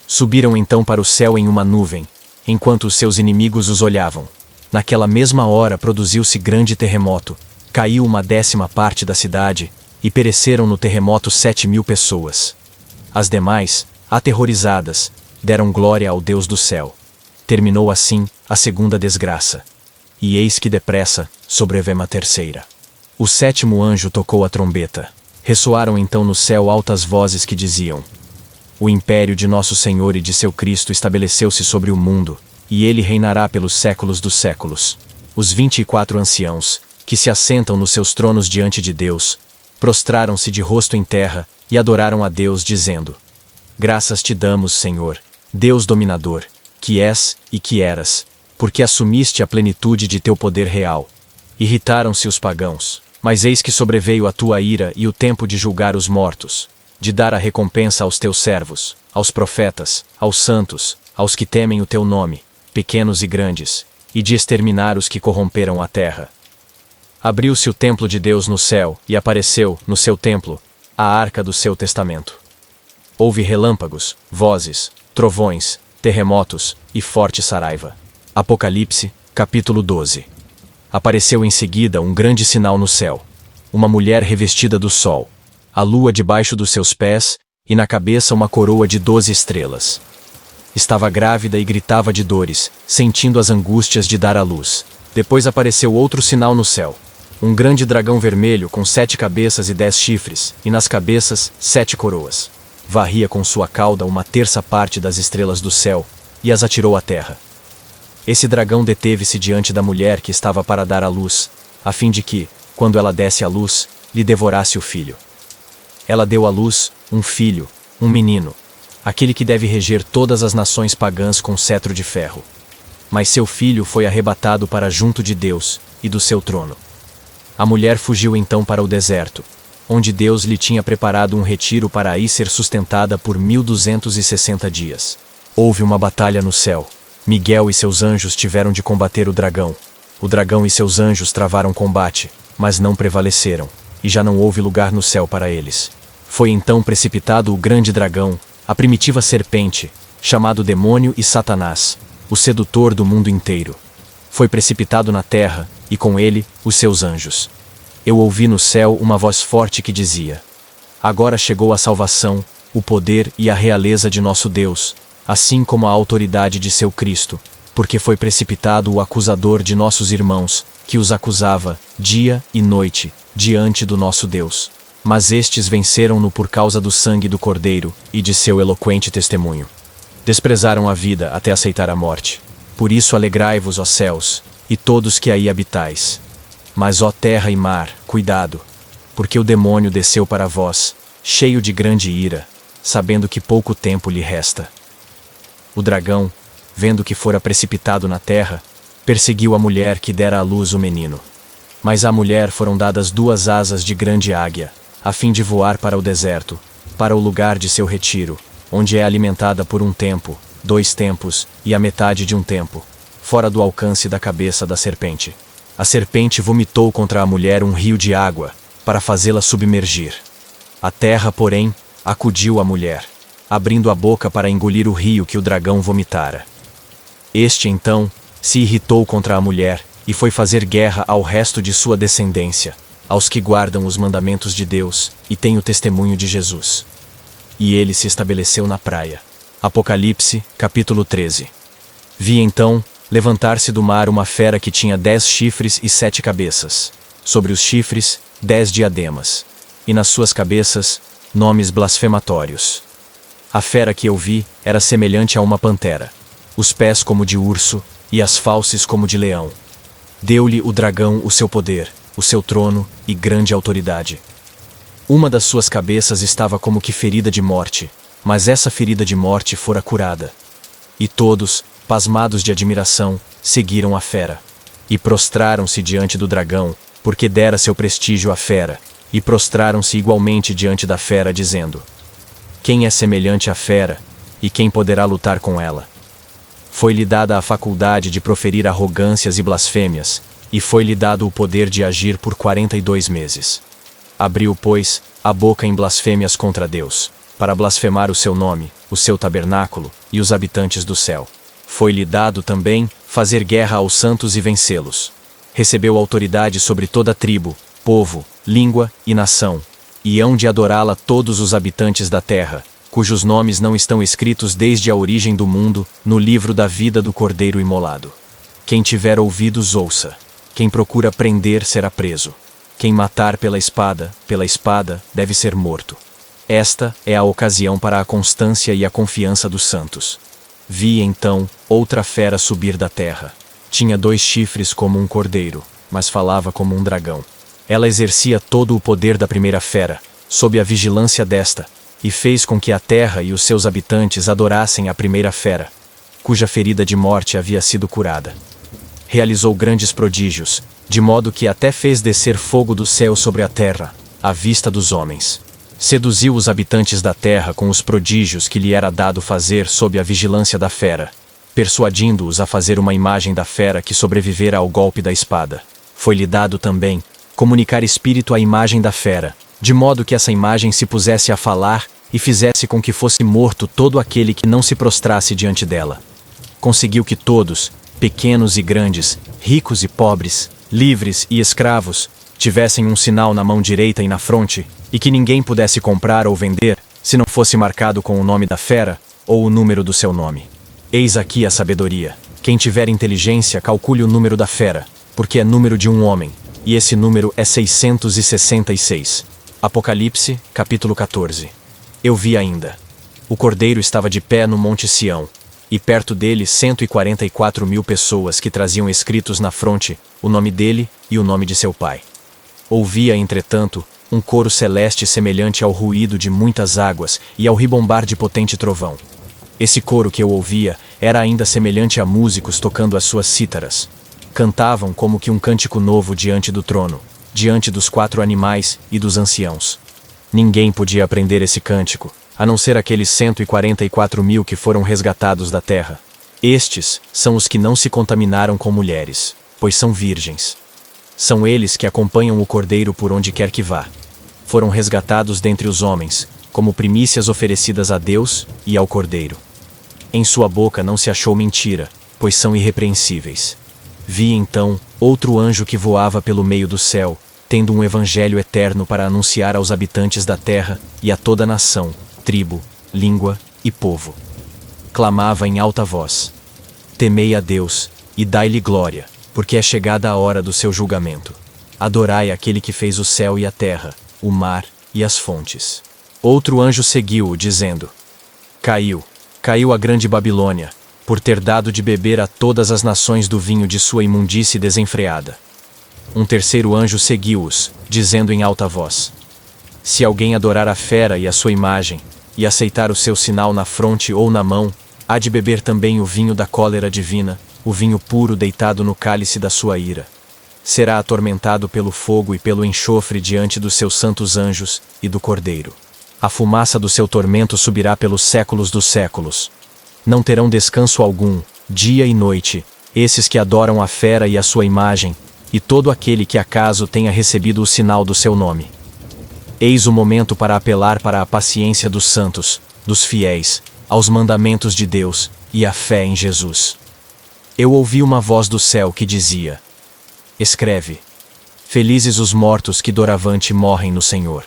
Subiram então para o céu em uma nuvem, enquanto os seus inimigos os olhavam. Naquela mesma hora produziu-se grande terremoto, caiu 1/10 parte da cidade, e pereceram no terremoto 7.000 pessoas. As demais, aterrorizadas, deram glória ao Deus do céu. Terminou assim a segunda desgraça. E eis que depressa sobrevém a terceira. O 7º anjo tocou a trombeta. Ressoaram então no céu altas vozes que diziam: o império de nosso Senhor e de seu Cristo estabeleceu-se sobre o mundo, e ele reinará pelos séculos dos séculos. os 24 anciãos, que se assentam nos seus tronos diante de Deus, prostraram-se de rosto em terra e adoraram a Deus, dizendo: Graças te damos, Senhor, Deus dominador, que és e que eras, porque assumiste a plenitude de teu poder real. Irritaram-se os pagãos, mas eis que sobreveio a tua ira e o tempo de julgar os mortos, de dar a recompensa aos teus servos, aos profetas, aos santos, aos que temem o teu nome, pequenos e grandes, e de exterminar os que corromperam a terra. Abriu-se o templo de Deus no céu, e apareceu, no seu templo, a arca do seu testamento. Houve relâmpagos, vozes, trovões, terremotos e forte saraiva. Apocalipse, capítulo 12. Apareceu em seguida um grande sinal no céu. Uma mulher revestida do sol, a lua debaixo dos seus pés, e na cabeça uma coroa de 12 estrelas. Estava grávida e gritava de dores, sentindo as angústias de dar à luz. Depois apareceu outro sinal no céu. Um grande dragão vermelho com 7 cabeças e 10 chifres, e nas cabeças 7 coroas. Varria com sua cauda 1/3 das estrelas do céu, e as atirou à terra. Esse dragão deteve-se diante da mulher que estava para dar à luz, a fim de que, quando ela desse à luz, lhe devorasse o filho. Ela deu à luz um filho, um menino, aquele que deve reger todas as nações pagãs com cetro de ferro. Mas seu filho foi arrebatado para junto de Deus e do seu trono. A mulher fugiu então para o deserto, onde Deus lhe tinha preparado um retiro para aí ser sustentada por 1260 dias. Houve uma batalha no céu. Miguel e seus anjos tiveram de combater o dragão. O dragão e seus anjos travaram combate, mas não prevaleceram, e já não houve lugar no céu para eles. Foi então precipitado o grande dragão, a primitiva serpente, chamado Demônio e Satanás, o sedutor do mundo inteiro. Foi precipitado na terra, e com ele, os seus anjos. Eu ouvi no céu uma voz forte que dizia: Agora chegou a salvação, o poder e a realeza de nosso Deus, assim como a autoridade de seu Cristo, porque foi precipitado o acusador de nossos irmãos, que os acusava, dia e noite, diante do nosso Deus. Mas estes venceram-no por causa do sangue do Cordeiro e de seu eloquente testemunho. Desprezaram a vida até aceitar a morte. Por isso alegrai-vos, ó céus, e todos que aí habitais. Mas, ó terra e mar, cuidado, porque o demônio desceu para vós, cheio de grande ira, sabendo que pouco tempo lhe resta. O dragão, vendo que fora precipitado na terra, perseguiu a mulher que dera à luz o menino. Mas à mulher foram dadas 2 asas de grande águia, a fim de voar para o deserto, para o lugar de seu retiro, onde é alimentada por 1 tempo, 2 tempos e a metade de 1 tempo, fora do alcance da cabeça da serpente. A serpente vomitou contra a mulher um rio de água, para fazê-la submergir. A terra, porém, acudiu a mulher, abrindo a boca para engolir o rio que o dragão vomitara. Este, então, se irritou contra a mulher, e foi fazer guerra ao resto de sua descendência, aos que guardam os mandamentos de Deus, e têm o testemunho de Jesus. E ele se estabeleceu na praia. Apocalipse, capítulo 13. Vi então, levantar-se do mar uma fera que tinha 10 chifres e 7 cabeças. Sobre os chifres, 10 diademas. E nas suas cabeças, nomes blasfematórios. A fera que eu vi era semelhante a uma pantera, os pés como de urso, e as fauces como de leão. Deu-lhe o dragão o seu poder, o seu trono e grande autoridade. Uma das suas cabeças estava como que ferida de morte, mas essa ferida de morte fora curada. E todos, pasmados de admiração, seguiram a fera. E prostraram-se diante do dragão, porque dera seu prestígio à fera, e prostraram-se igualmente diante da fera, dizendo: Quem é semelhante à fera, e quem poderá lutar com ela? Foi-lhe dada a faculdade de proferir arrogâncias e blasfêmias, e foi-lhe dado o poder de agir por 42 meses. Abriu, pois, a boca em blasfêmias contra Deus, para blasfemar o seu nome, o seu tabernáculo e os habitantes do céu. Foi-lhe dado também fazer guerra aos santos e vencê-los. Recebeu autoridade sobre toda tribo, povo, língua e nação, e hão de adorá-la todos os habitantes da terra, cujos nomes não estão escritos desde a origem do mundo, no livro da vida do Cordeiro imolado. Quem tiver ouvidos, ouça. Quem procura prender será preso. Quem matar pela espada, deve ser morto. Esta é a ocasião para a constância e a confiança dos santos. Vi, então, outra fera subir da terra. Tinha 2 chifres como um cordeiro, mas falava como um dragão. Ela exercia todo o poder da primeira fera, sob a vigilância desta, e fez com que a terra e os seus habitantes adorassem a primeira fera, cuja ferida de morte havia sido curada. Realizou grandes prodígios, de modo que até fez descer fogo do céu sobre a terra, à vista dos homens. Seduziu os habitantes da terra com os prodígios que lhe era dado fazer sob a vigilância da fera, persuadindo-os a fazer uma imagem da fera que sobrevivera ao golpe da espada. Foi-lhe dado também comunicar espírito à imagem da fera, de modo que essa imagem se pusesse a falar e fizesse com que fosse morto todo aquele que não se prostrasse diante dela. Conseguiu que todos, pequenos e grandes, ricos e pobres, livres e escravos, tivessem um sinal na mão direita e na fronte, e que ninguém pudesse comprar ou vender, se não fosse marcado com o nome da fera ou o número do seu nome. Eis aqui a sabedoria. Quem tiver inteligência, calcule o número da fera, porque é número de um homem, e esse número é 666. Apocalipse, capítulo 14. Eu vi ainda. O cordeiro estava de pé no Monte Sião, e perto dele 144.000 pessoas que traziam escritos na fronte o nome dele e o nome de seu pai. Ouvia, entretanto, um coro celeste semelhante ao ruído de muitas águas e ao ribombar de potente trovão. Esse coro que eu ouvia era ainda semelhante a músicos tocando as suas cítaras. Cantavam como que um cântico novo diante do trono, diante dos 4 animais e dos anciãos. Ninguém podia aprender esse cântico, a não ser aqueles 144.000 que foram resgatados da terra. Estes são os que não se contaminaram com mulheres, pois são virgens. São eles que acompanham o cordeiro por onde quer que vá. Foram resgatados dentre os homens, como primícias oferecidas a Deus e ao cordeiro. Em sua boca não se achou mentira, pois são irrepreensíveis. Vi então outro anjo que voava pelo meio do céu, tendo um evangelho eterno para anunciar aos habitantes da terra e a toda nação, tribo, língua e povo. Clamava em alta voz: temei a Deus, e dai-lhe glória, porque é chegada a hora do seu julgamento. Adorai aquele que fez o céu e a terra, o mar e as fontes. Outro anjo seguiu-o, dizendo: Caiu a grande Babilônia, por ter dado de beber a todas as nações do vinho de sua imundície desenfreada. Um terceiro anjo seguiu-os, dizendo em alta voz: se alguém adorar a fera e a sua imagem, e aceitar o seu sinal na fronte ou na mão, há de beber também o vinho da cólera divina, o vinho puro deitado no cálice da sua ira. Será atormentado pelo fogo e pelo enxofre diante dos seus santos anjos e do Cordeiro. A fumaça do seu tormento subirá pelos séculos dos séculos. Não terão descanso algum, dia e noite, esses que adoram a fera e a sua imagem, e todo aquele que acaso tenha recebido o sinal do seu nome. Eis o momento para apelar para a paciência dos santos, dos fiéis, aos mandamentos de Deus e à fé em Jesus. Eu ouvi uma voz do céu que dizia: escreve: felizes os mortos que doravante morrem no Senhor.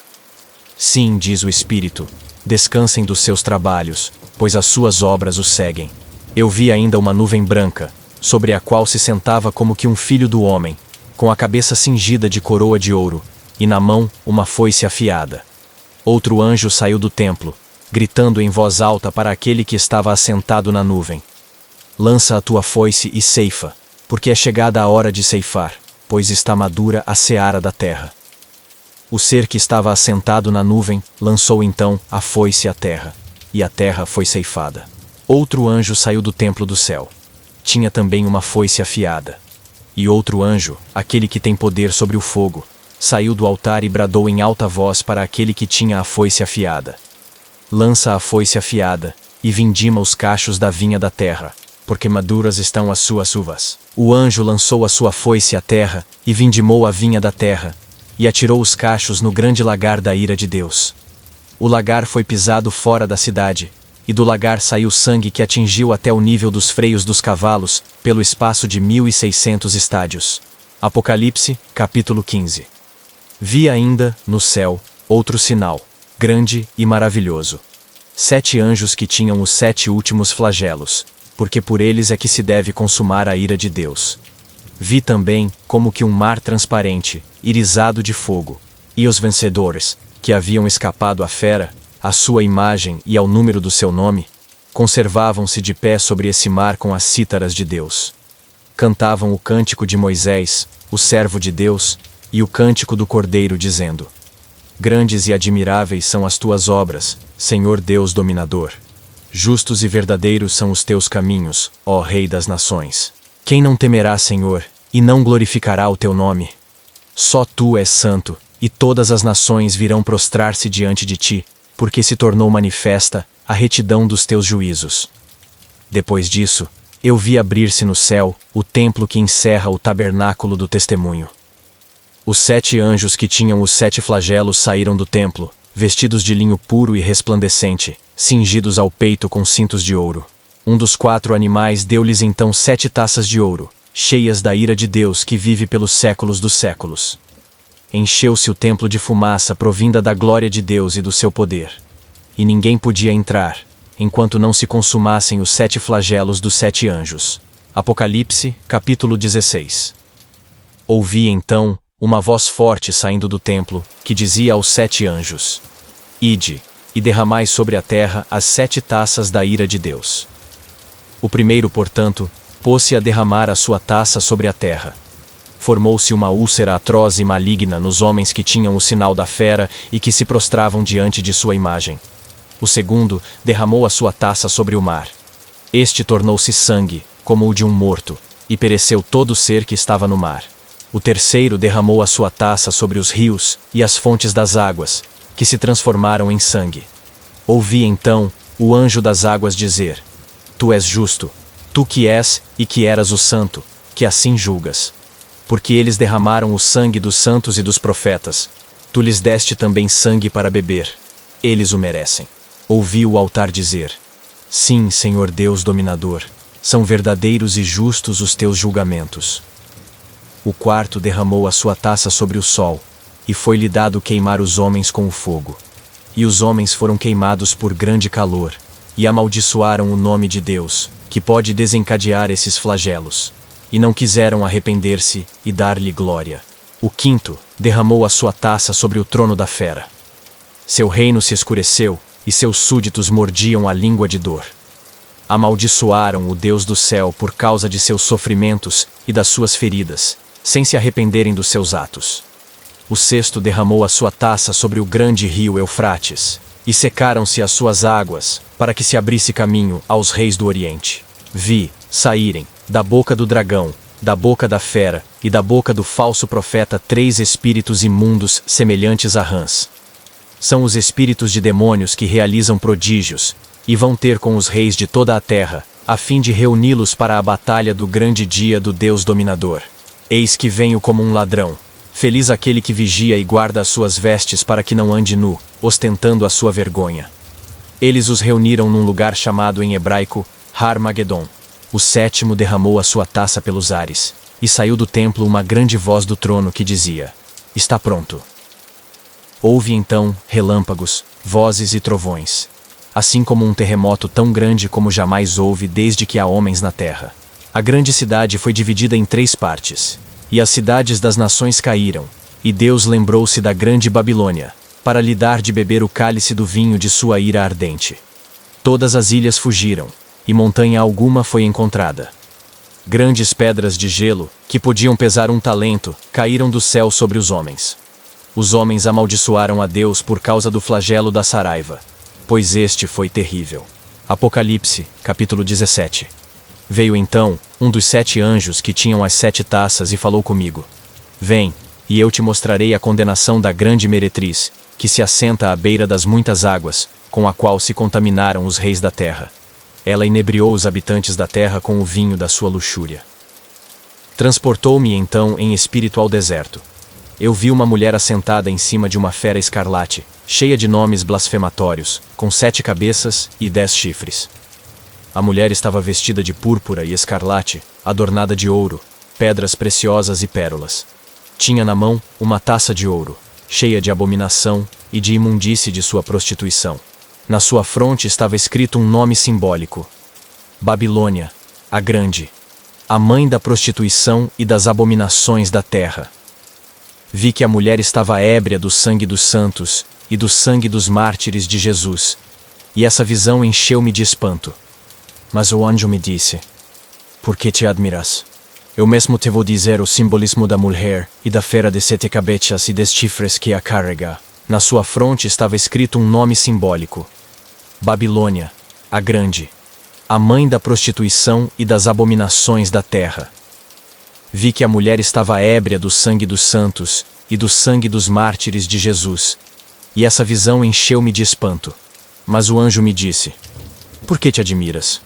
Sim, diz o Espírito, descansem dos seus trabalhos, pois as suas obras os seguem. Eu vi ainda uma nuvem branca, sobre a qual se sentava como que um filho do homem, com a cabeça cingida de coroa de ouro, e na mão uma foice afiada. Outro anjo saiu do templo, gritando em voz alta para aquele que estava assentado na nuvem: lança a tua foice e ceifa, porque é chegada a hora de ceifar, pois está madura a seara da terra. O ser que estava assentado na nuvem lançou então a foice à terra, e a terra foi ceifada. Outro anjo saiu do templo do céu. Tinha também uma foice afiada. E outro anjo, aquele que tem poder sobre o fogo, saiu do altar e bradou em alta voz para aquele que tinha a foice afiada: lança a foice afiada, e vindima os cachos da vinha da terra, porque maduras estão as suas uvas. O anjo lançou a sua foice à terra, e vindimou a vinha da terra, e atirou os cachos no grande lagar da ira de Deus. O lagar foi pisado fora da cidade, e do lagar saiu sangue que atingiu até o nível dos freios dos cavalos, pelo espaço de 1.600 estádios. Apocalipse, capítulo 15. Vi ainda, no céu, outro sinal, grande e maravilhoso. 7 anjos que tinham os 7 últimos flagelos, porque por eles é que se deve consumar a ira de Deus. Vi também, como que um mar transparente, irisado de fogo, e os vencedores, que haviam escapado à fera, à sua imagem e ao número do seu nome, conservavam-se de pé sobre esse mar com as cítaras de Deus. cantavam o cântico de Moisés, o servo de Deus, e o cântico do Cordeiro, dizendo: Grandes e admiráveis são as tuas obras, Senhor Deus dominador. Justos e verdadeiros são os teus caminhos, ó Rei das nações. Quem não temerá, Senhor, e não glorificará o teu nome? Só tu és santo, e todas as nações virão prostrar-se diante de ti, porque se tornou manifesta a retidão dos teus juízos. Depois disso, eu vi abrir-se no céu o templo que encerra o tabernáculo do testemunho. Os 7 anjos que tinham os 7 flagelos saíram do templo, vestidos de linho puro e resplandecente, cingidos ao peito com cintos de ouro. Um dos 4 animais deu-lhes então 7 taças de ouro, cheias da ira de Deus que vive pelos séculos dos séculos. Encheu-se o templo de fumaça provinda da glória de Deus e do seu poder. E ninguém podia entrar, enquanto não se consumassem os 7 flagelos dos 7 anjos. Apocalipse, capítulo 16. Ouvi então uma voz forte saindo do templo, que dizia aos 7 anjos: Ide, e derramai sobre a terra as 7 taças da ira de Deus. O primeiro, portanto, pôs-se a derramar a sua taça sobre a terra. Formou-se uma úlcera atroz e maligna nos homens que tinham o sinal da fera e que se prostravam diante de sua imagem. O segundo derramou a sua taça sobre o mar. Este tornou-se sangue, como o de um morto, e pereceu todo ser que estava no mar. O terceiro derramou a sua taça sobre os rios e as fontes das águas, que se transformaram em sangue. Ouvi então o anjo das águas dizer: Tu és justo, tu que és e que eras o santo, que assim julgas. Porque eles derramaram o sangue dos santos e dos profetas, tu lhes deste também sangue para beber. Eles o merecem. Ouvi o altar dizer: Sim, Senhor Deus dominador, são verdadeiros e justos os teus julgamentos. O quarto derramou a sua taça sobre o sol, e foi-lhe dado queimar os homens com o fogo. E os homens foram queimados por grande calor, e amaldiçoaram o nome de Deus, que pode desencadear esses flagelos. E não quiseram arrepender-se e dar-lhe glória. O quinto derramou a sua taça sobre o trono da fera. Seu reino se escureceu, e seus súditos mordiam a língua de dor. Amaldiçoaram o Deus do céu por causa de seus sofrimentos e das suas feridas, sem se arrependerem dos seus atos. O sexto derramou a sua taça sobre o grande rio Eufrates, e secaram-se as suas águas, para que se abrisse caminho aos reis do Oriente. Vi saírem da boca do dragão, da boca da fera e da boca do falso profeta 3 espíritos imundos semelhantes a rãs. São os espíritos de demônios que realizam prodígios, e vão ter com os reis de toda a terra, a fim de reuni-los para a batalha do grande dia do Deus dominador. Eis que venho como um ladrão. Feliz aquele que vigia e guarda as suas vestes para que não ande nu, ostentando a sua vergonha. Eles os reuniram num lugar chamado em hebraico Har-Magedon. O sétimo derramou a sua taça pelos ares, e saiu do templo uma grande voz do trono que dizia: Está pronto. Houve então relâmpagos, vozes e trovões, assim como um terremoto tão grande como jamais houve desde que há homens na terra. A grande cidade foi dividida em 3 partes, e as cidades das nações caíram, e Deus lembrou-se da grande Babilônia, para lhe dar de beber o cálice do vinho de sua ira ardente. Todas as ilhas fugiram, e montanha alguma foi encontrada. Grandes pedras de gelo, que podiam pesar 1 talento, caíram do céu sobre os homens. Os homens amaldiçoaram a Deus por causa do flagelo da Saraiva, pois este foi terrível. Apocalipse, capítulo 17. Veio então um dos 7 anjos que tinham as 7 taças e falou comigo: Vem, e eu te mostrarei a condenação da grande meretriz, que se assenta à beira das muitas águas, com a qual se contaminaram os reis da terra. Ela inebriou os habitantes da terra com o vinho da sua luxúria. Transportou-me então em espírito ao deserto. Eu vi uma mulher assentada em cima de uma fera escarlate, cheia de nomes blasfematórios, com 7 cabeças e 10 chifres. A mulher estava vestida de púrpura e escarlate, adornada de ouro, pedras preciosas e pérolas. Tinha na mão uma taça de ouro, cheia de abominação e de imundície de sua prostituição. Na sua fronte estava escrito um nome simbólico: Babilônia, a Grande, a mãe da prostituição e das abominações da terra. Vi que a mulher estava ébria do sangue dos santos e do sangue dos mártires de Jesus, e essa visão encheu-me de espanto. Mas o anjo me disse: Por que te admiras? Eu mesmo te vou dizer o simbolismo da mulher e da fera de 7 cabeças e 10 chifres que a carrega. Na sua fronte estava escrito um nome simbólico: Babilônia, a Grande, a mãe da prostituição e das abominações da terra. Vi que a mulher estava ébria do sangue dos santos e do sangue dos mártires de Jesus, e essa visão encheu-me de espanto. Mas o anjo me disse: Por que te admiras?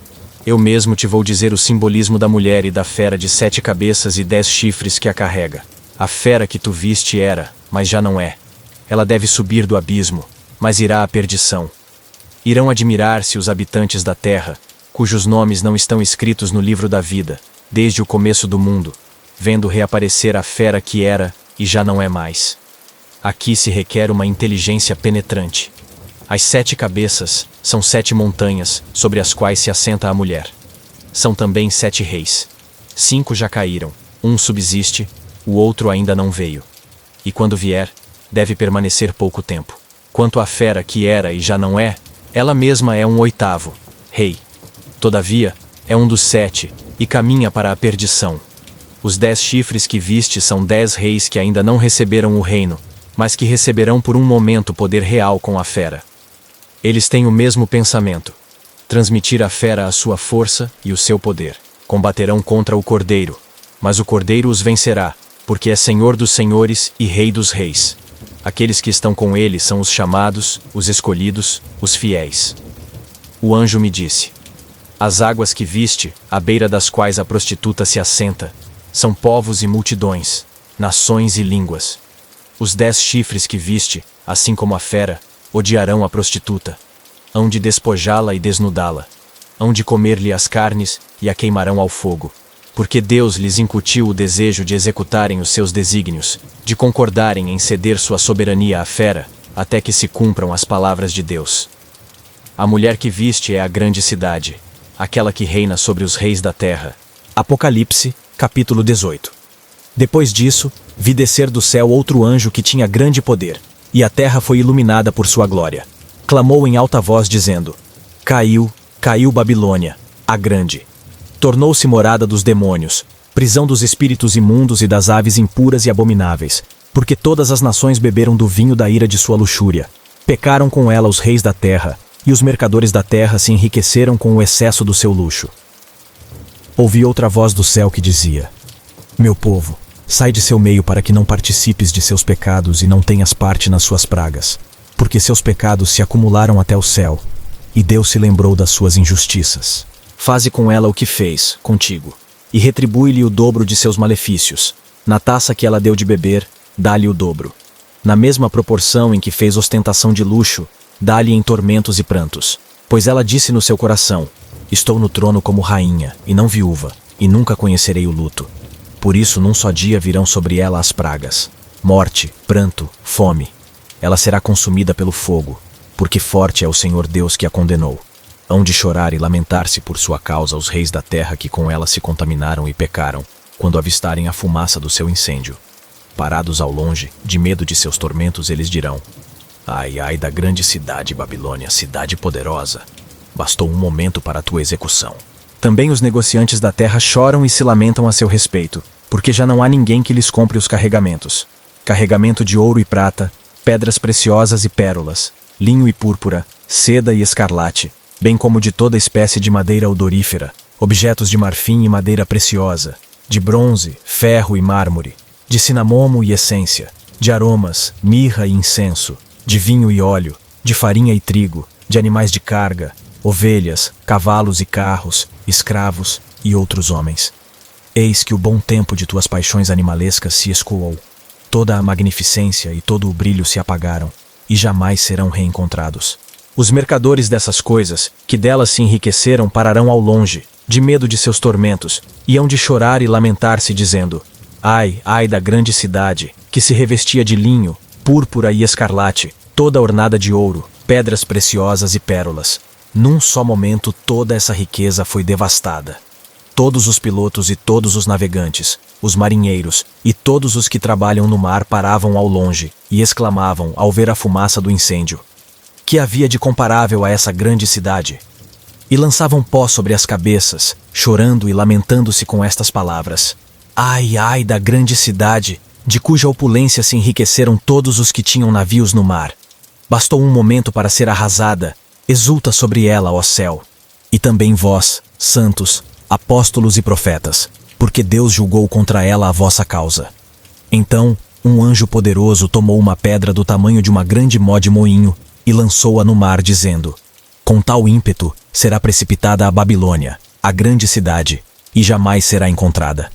Eu mesmo te vou dizer o simbolismo da mulher e da fera de 7 cabeças e 10 chifres que a carrega. A fera que tu viste era, mas já não é. Ela deve subir do abismo, mas irá à perdição. Irão admirar-se os habitantes da terra, cujos nomes não estão escritos no livro da vida, desde o começo do mundo, vendo reaparecer a fera que era e já não é mais. Aqui se requer uma inteligência penetrante. As 7 cabeças são 7 montanhas sobre as quais se assenta a mulher. São também 7 reis. 5 já caíram, um subsiste, o outro ainda não veio. E quando vier, deve permanecer pouco tempo. Quanto à fera que era e já não é, ela mesma é um 8º rei. Todavia, é um dos 7, e caminha para a perdição. Os 10 chifres que viste são 10 reis que ainda não receberam o reino, mas que receberão por um momento poder real com a fera. Eles têm o mesmo pensamento: transmitir à fera a sua força e o seu poder. Combaterão contra o Cordeiro, mas o Cordeiro os vencerá, porque é Senhor dos senhores e Rei dos reis. Aqueles que estão com ele são os chamados, os escolhidos, os fiéis. O anjo me disse: As águas que viste, à beira das quais a prostituta se assenta, são povos e multidões, nações e línguas. Os 10 chifres que viste, assim como a fera, odiarão a prostituta. Hão de despojá-la e desnudá-la. Hão de comer-lhe as carnes e a queimarão ao fogo. Porque Deus lhes incutiu o desejo de executarem os seus desígnios, de concordarem em ceder sua soberania à fera, até que se cumpram as palavras de Deus. A mulher que viste é a grande cidade, aquela que reina sobre os reis da terra. Apocalipse, capítulo 18. Depois disso, vi descer do céu outro anjo que tinha grande poder, e a terra foi iluminada por sua glória. Clamou em alta voz, dizendo: Caiu, caiu Babilônia, a grande. Tornou-se morada dos demônios, prisão dos espíritos imundos e das aves impuras e abomináveis, porque todas as nações beberam do vinho da ira de sua luxúria. Pecaram com ela os reis da terra, e os mercadores da terra se enriqueceram com o excesso do seu luxo. Ouvi outra voz do céu que dizia: Meu povo, sai de seu meio para que não participes de seus pecados e não tenhas parte nas suas pragas, porque seus pecados se acumularam até o céu, e Deus se lembrou das suas injustiças. Faze com ela o que fez contigo, e retribui-lhe o dobro de seus malefícios. Na taça que ela deu de beber, dá-lhe o dobro. Na mesma proporção em que fez ostentação de luxo, dá-lhe em tormentos e prantos. Pois ela disse no seu coração: Estou no trono como rainha, e não viúva, e nunca conhecerei o luto. Por isso, num só dia virão sobre ela as pragas: morte, pranto, fome. Ela será consumida pelo fogo, porque forte é o Senhor Deus que a condenou. Hão de chorar e lamentar-se por sua causa os reis da terra que com ela se contaminaram e pecaram, quando avistarem a fumaça do seu incêndio. Parados ao longe, de medo de seus tormentos, eles dirão: Ai, ai da grande cidade Babilônia, cidade poderosa! Bastou um momento para a tua execução. Também os negociantes da terra choram e se lamentam a seu respeito, porque já não há ninguém que lhes compre os carregamentos. Carregamento de ouro e prata, pedras preciosas e pérolas, linho e púrpura, seda e escarlate, bem como de toda espécie de madeira odorífera, objetos de marfim e madeira preciosa, de bronze, ferro e mármore, de cinamomo e essência, de aromas, mirra e incenso, de vinho e óleo, de farinha e trigo, de animais de carga, ovelhas, cavalos e carros, escravos e outros homens. Eis que o bom tempo de tuas paixões animalescas se escoou. Toda a magnificência e todo o brilho se apagaram, e jamais serão reencontrados. Os mercadores dessas coisas, que delas se enriqueceram, pararão ao longe, de medo de seus tormentos, e hão de chorar e lamentar-se, dizendo: Ai, ai da grande cidade, que se revestia de linho, púrpura e escarlate, toda ornada de ouro, pedras preciosas e pérolas. Num só momento toda essa riqueza foi devastada. Todos os pilotos e todos os navegantes, os marinheiros e todos os que trabalham no mar paravam ao longe e exclamavam ao ver a fumaça do incêndio: Que havia de comparável a essa grande cidade? E lançavam pó sobre as cabeças, chorando e lamentando-se com estas palavras: Ai, ai da grande cidade, de cuja opulência se enriqueceram todos os que tinham navios no mar. Bastou um momento para ser arrasada. Exulta sobre ela, ó céu. E também vós, santos, apóstolos e profetas, porque Deus julgou contra ela a vossa causa. Então, um anjo poderoso tomou uma pedra do tamanho de uma grande mó de moinho e lançou-a no mar, dizendo: com tal ímpeto será precipitada a Babilônia, a grande cidade, e jamais será encontrada.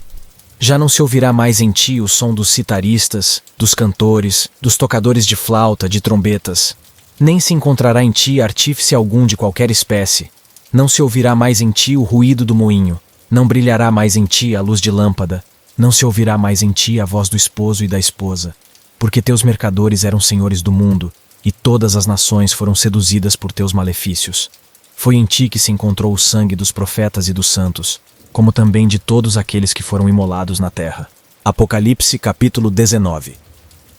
Já não se ouvirá mais em ti o som dos citaristas, dos cantores, dos tocadores de flauta, de trombetas. Nem se encontrará em ti artífice algum de qualquer espécie. Não se ouvirá mais em ti o ruído do moinho. Não brilhará mais em ti a luz de lâmpada. Não se ouvirá mais em ti a voz do esposo e da esposa. Porque teus mercadores eram senhores do mundo, e todas as nações foram seduzidas por teus malefícios. Foi em ti que se encontrou o sangue dos profetas e dos santos, como também de todos aqueles que foram imolados na terra. Apocalipse capítulo 19.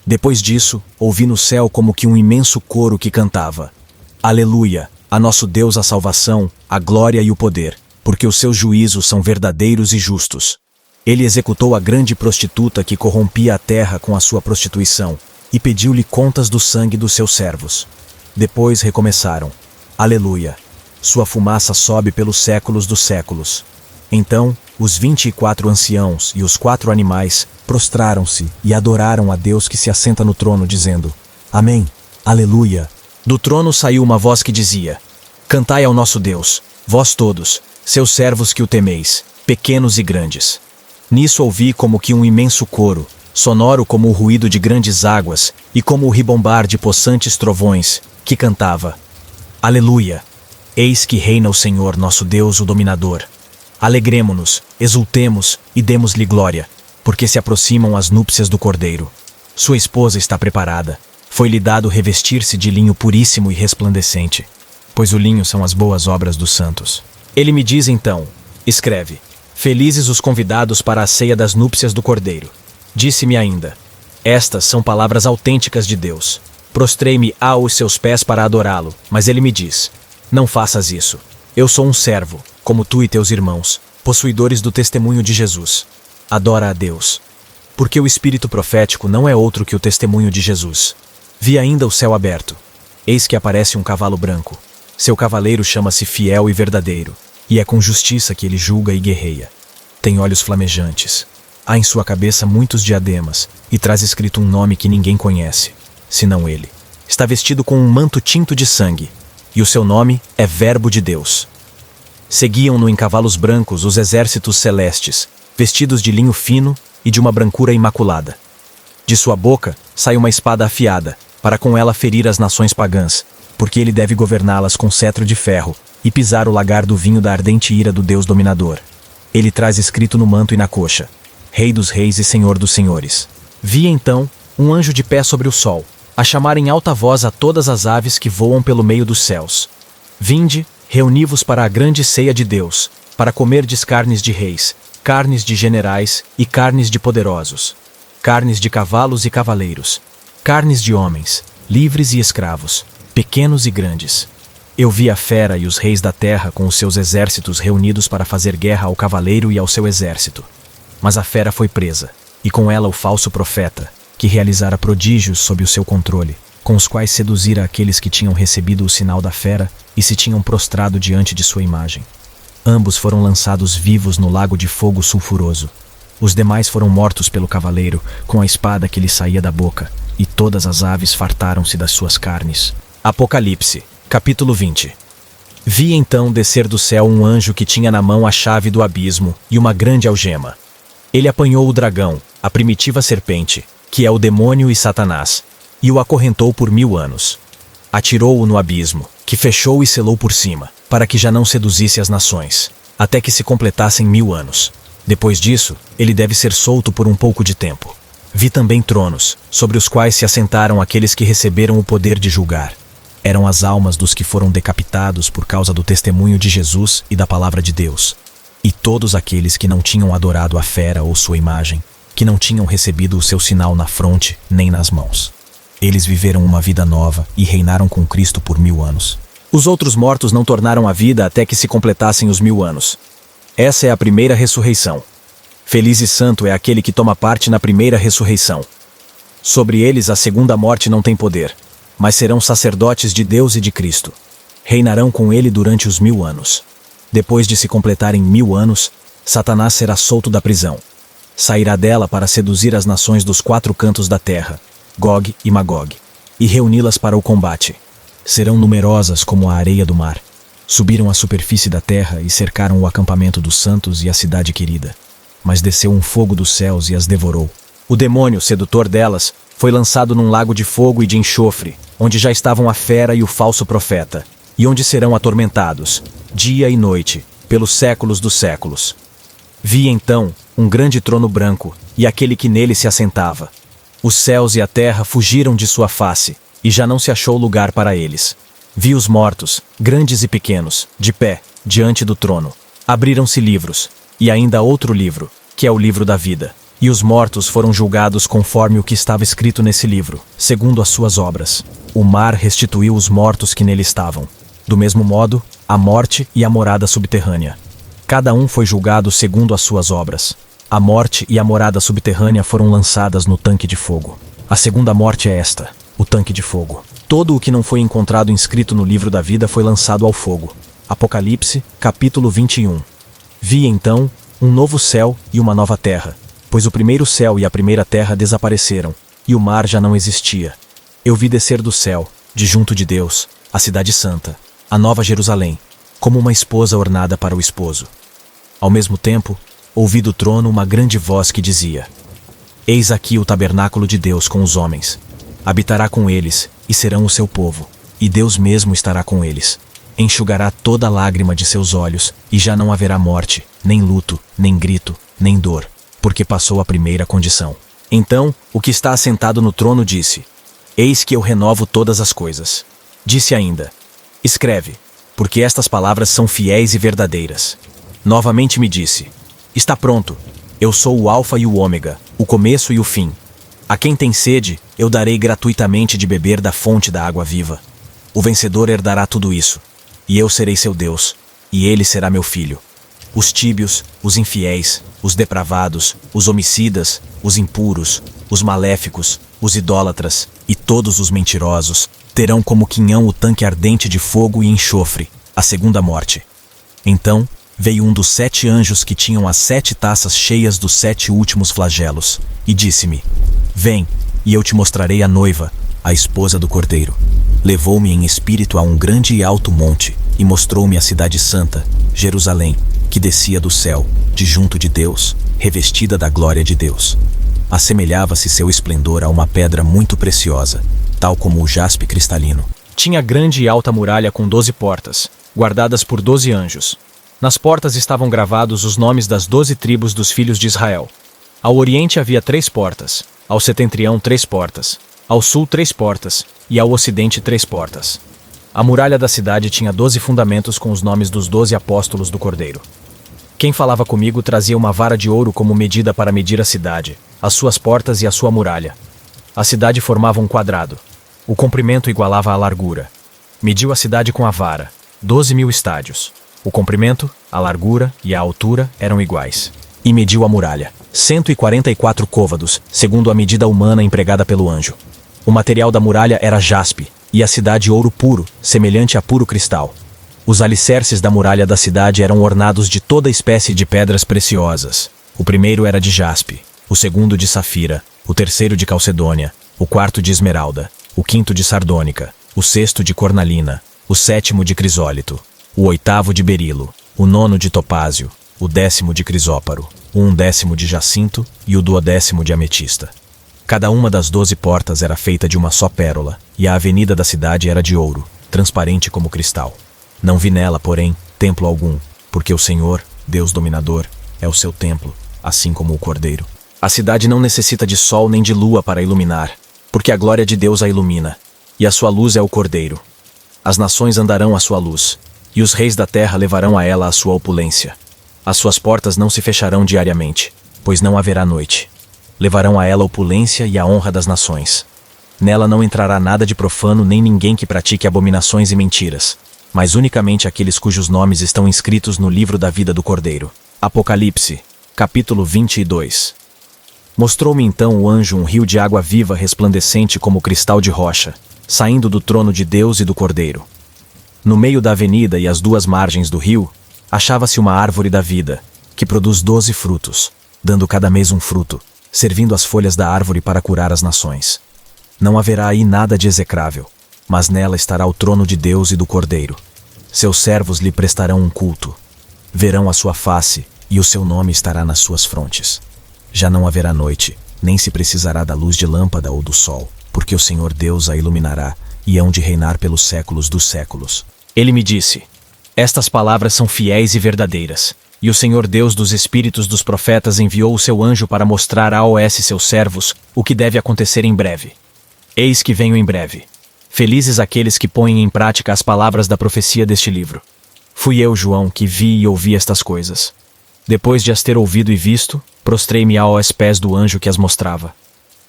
Depois disso, ouvi no céu como que um imenso coro que cantava: Aleluia, a nosso Deus a salvação, a glória e o poder, porque os seus juízos são verdadeiros e justos. Ele executou a grande prostituta que corrompia a terra com a sua prostituição, e pediu-lhe contas do sangue dos seus servos. Depois recomeçaram: Aleluia, sua fumaça sobe pelos séculos dos séculos. Então, os 24 anciãos e os 4 animais prostraram-se e adoraram a Deus que se assenta no trono, dizendo: Amém, Aleluia. Do trono saiu uma voz que dizia: Cantai ao nosso Deus, vós todos, seus servos que o temeis, pequenos e grandes. Nisso ouvi como que um imenso coro, sonoro como o ruído de grandes águas e como o ribombar de possantes trovões, que cantava: Aleluia! Eis que reina o Senhor nosso Deus, o dominador. Alegremo-nos, exultemos e demos-lhe glória, porque se aproximam as núpcias do Cordeiro. Sua esposa está preparada. Foi-lhe dado revestir-se de linho puríssimo e resplandecente, pois o linho são as boas obras dos santos. Ele me diz então: escreve: Felizes os convidados para a ceia das núpcias do Cordeiro. Disse-me ainda: estas são palavras autênticas de Deus. Prostrei-me aos seus pés para adorá-lo, mas ele me diz: não faças isso. Eu sou um servo, como tu e teus irmãos, possuidores do testemunho de Jesus. Adora a Deus. Porque o espírito profético não é outro que o testemunho de Jesus. Vi ainda o céu aberto. Eis que aparece um cavalo branco. Seu cavaleiro chama-se Fiel e Verdadeiro, e é com justiça que ele julga e guerreia. Tem olhos flamejantes. Há em sua cabeça muitos diademas, e traz escrito um nome que ninguém conhece, senão ele. Está vestido com um manto tinto de sangue, e o seu nome é Verbo de Deus. Seguiam-no em cavalos brancos os exércitos celestes, vestidos de linho fino e de uma brancura imaculada. De sua boca sai uma espada afiada, para com ela ferir as nações pagãs, porque ele deve governá-las com cetro de ferro e pisar o lagar do vinho da ardente ira do Deus dominador. Ele traz escrito no manto e na coxa: Rei dos reis e Senhor dos senhores. Vi então um anjo de pé sobre o sol, a chamar em alta voz a todas as aves que voam pelo meio dos céus. Vinde, reuni-vos para a grande ceia de Deus, para comerdes carnes de reis, carnes de generais e carnes de poderosos, carnes de cavalos e cavaleiros, carnes de homens, livres e escravos, pequenos e grandes. Eu vi a fera e os reis da terra com os seus exércitos reunidos para fazer guerra ao cavaleiro e ao seu exército. Mas a fera foi presa, e com ela o falso profeta, que realizara prodígios sob o seu controle, com os quais seduzira aqueles que tinham recebido o sinal da fera e se tinham prostrado diante de sua imagem. Ambos foram lançados vivos no lago de fogo sulfuroso. Os demais foram mortos pelo cavaleiro, com a espada que lhe saía da boca, e todas as aves fartaram-se das suas carnes. Apocalipse, capítulo 20. Vi então descer do céu um anjo que tinha na mão a chave do abismo e uma grande algema. Ele apanhou o dragão, a primitiva serpente, que é o demônio e Satanás, e o acorrentou por 1000 anos. Atirou-o no abismo, que fechou e selou por cima, para que já não seduzisse as nações, até que se completassem 1000 anos. Depois disso, ele deve ser solto por um pouco de tempo. Vi também tronos, sobre os quais se assentaram aqueles que receberam o poder de julgar. Eram as almas dos que foram decapitados por causa do testemunho de Jesus e da palavra de Deus. E todos aqueles que não tinham adorado a fera ou sua imagem, que não tinham recebido o seu sinal na fronte nem nas mãos. Eles viveram uma vida nova e reinaram com Cristo por 1000 anos. Os outros mortos não tornaram a vida até que se completassem os 1000 anos. Essa é a primeira ressurreição. Feliz e santo é aquele que toma parte na primeira ressurreição. Sobre eles a segunda morte não tem poder, mas serão sacerdotes de Deus e de Cristo. Reinarão com ele durante os 1000 anos. Depois de se completarem 1000 anos, Satanás será solto da prisão. Sairá dela para seduzir as nações dos 4 cantos da terra, Gog e Magog, e reuni-las para o combate. Serão numerosas como a areia do mar. Subiram à superfície da terra e cercaram o acampamento dos santos e a cidade querida. Mas desceu um fogo dos céus e as devorou. O demônio, sedutor delas, foi lançado num lago de fogo e de enxofre, onde já estavam a fera e o falso profeta, e onde serão atormentados, dia e noite, pelos séculos dos séculos. Vi então um grande trono branco, e aquele que nele se assentava. Os céus e a terra fugiram de sua face, e já não se achou lugar para eles. Vi os mortos, grandes e pequenos, de pé, diante do trono. Abriram-se livros, e ainda outro livro, que é o livro da vida. E os mortos foram julgados conforme o que estava escrito nesse livro, segundo as suas obras. O mar restituiu os mortos que nele estavam. Do mesmo modo, a morte e a morada subterrânea. Cada um foi julgado segundo as suas obras. A morte e a morada subterrânea foram lançadas no tanque de fogo. A segunda morte é esta, o tanque de fogo. Todo o que não foi encontrado inscrito no livro da vida foi lançado ao fogo. Apocalipse, capítulo 21. Vi então um novo céu e uma nova terra, pois o primeiro céu e a primeira terra desapareceram, e o mar já não existia. Eu vi descer do céu, de junto de Deus, a cidade santa, a nova Jerusalém, como uma esposa ornada para o esposo. Ao mesmo tempo, ouvi do trono uma grande voz que dizia: Eis aqui o tabernáculo de Deus com os homens. Habitará com eles, e serão o seu povo, e Deus mesmo estará com eles. Enxugará toda lágrima de seus olhos, e já não haverá morte, nem luto, nem grito, nem dor, porque passou a primeira condição. Então, o que está assentado no trono disse: Eis que eu renovo todas as coisas. Disse ainda: Escreve, porque estas palavras são fiéis e verdadeiras. Novamente me disse: Está pronto. Eu sou o Alfa e o Ômega, o começo e o fim. A quem tem sede, eu darei gratuitamente de beber da fonte da água viva. O vencedor herdará tudo isso, e eu serei seu Deus, e ele será meu filho. Os tíbios, os infiéis, os depravados, os homicidas, os impuros, os maléficos, os idólatras e todos os mentirosos terão como quinhão o tanque ardente de fogo e enxofre, a segunda morte. Então veio um dos 7 anjos que tinham as 7 taças cheias dos 7 últimos flagelos, e disse-me: Vem, e eu te mostrarei a noiva, a esposa do Cordeiro. Levou-me em espírito a um grande e alto monte, e mostrou-me a cidade santa, Jerusalém, que descia do céu, de junto de Deus, revestida da glória de Deus. Assemelhava-se seu esplendor a uma pedra muito preciosa, tal como o jaspe cristalino. Tinha grande e alta muralha com 12 portas, guardadas por 12 anjos. Nas portas estavam gravados os nomes das 12 tribos dos filhos de Israel. Ao oriente havia 3 portas, ao setentrião 3 portas, ao sul 3 portas, e ao ocidente 3 portas. A muralha da cidade tinha 12 fundamentos com os nomes dos 12 apóstolos do Cordeiro. Quem falava comigo trazia uma vara de ouro como medida para medir a cidade, as suas portas e a sua muralha. A cidade formava um quadrado. O comprimento igualava a largura. Mediu a cidade com a vara, 12.000 estádios. O comprimento, a largura e a altura eram iguais. E mediu a muralha, 144 côvados, segundo a medida humana empregada pelo anjo. O material da muralha era jaspe, e a cidade ouro puro, semelhante a puro cristal. Os alicerces da muralha da cidade eram ornados de toda espécie de pedras preciosas. O primeiro era de jaspe, o segundo de safira, o terceiro de calcedônia, o quarto de esmeralda, o quinto de sardônica, o sexto de cornalina, o sétimo de crisólito, o oitavo de berilo, o nono de topázio, o 10º de crisóparo, o 11º de jacinto e o 12º de ametista. Cada uma das 12 portas era feita de uma só pérola, e a avenida da cidade era de ouro, transparente como cristal. Não vi nela, porém, templo algum, porque o Senhor, Deus dominador, é o seu templo, assim como o Cordeiro. A cidade não necessita de sol nem de lua para iluminar, porque a glória de Deus a ilumina, e a sua luz é o Cordeiro. As nações andarão à sua luz, e os reis da terra levarão a ela a sua opulência. As suas portas não se fecharão diariamente, pois não haverá noite. Levarão a ela a opulência e a honra das nações. Nela não entrará nada de profano nem ninguém que pratique abominações e mentiras, mas unicamente aqueles cujos nomes estão inscritos no livro da vida do Cordeiro. Apocalipse, Capítulo 22. Mostrou-me então o anjo um rio de água viva resplandecente como cristal de rocha, saindo do trono de Deus e do Cordeiro. No meio da avenida e às duas margens do rio, achava-se uma árvore da vida, que produz 12 frutos, dando cada mês um fruto, servindo as folhas da árvore para curar as nações. Não haverá aí nada de execrável, mas nela estará o trono de Deus e do Cordeiro. Seus servos lhe prestarão um culto. Verão a sua face, e o seu nome estará nas suas frontes. Já não haverá noite, nem se precisará da luz de lâmpada ou do sol, porque o Senhor Deus a iluminará, e hão de reinar pelos séculos dos séculos. Ele me disse: estas palavras são fiéis e verdadeiras, e o Senhor Deus dos espíritos dos profetas enviou o seu anjo para mostrar a seus servos o que deve acontecer em breve. Eis que venho em breve. Felizes aqueles que põem em prática as palavras da profecia deste livro. Fui eu, João, que vi e ouvi estas coisas. Depois de as ter ouvido e visto, prostrei-me aos pés do anjo que as mostrava.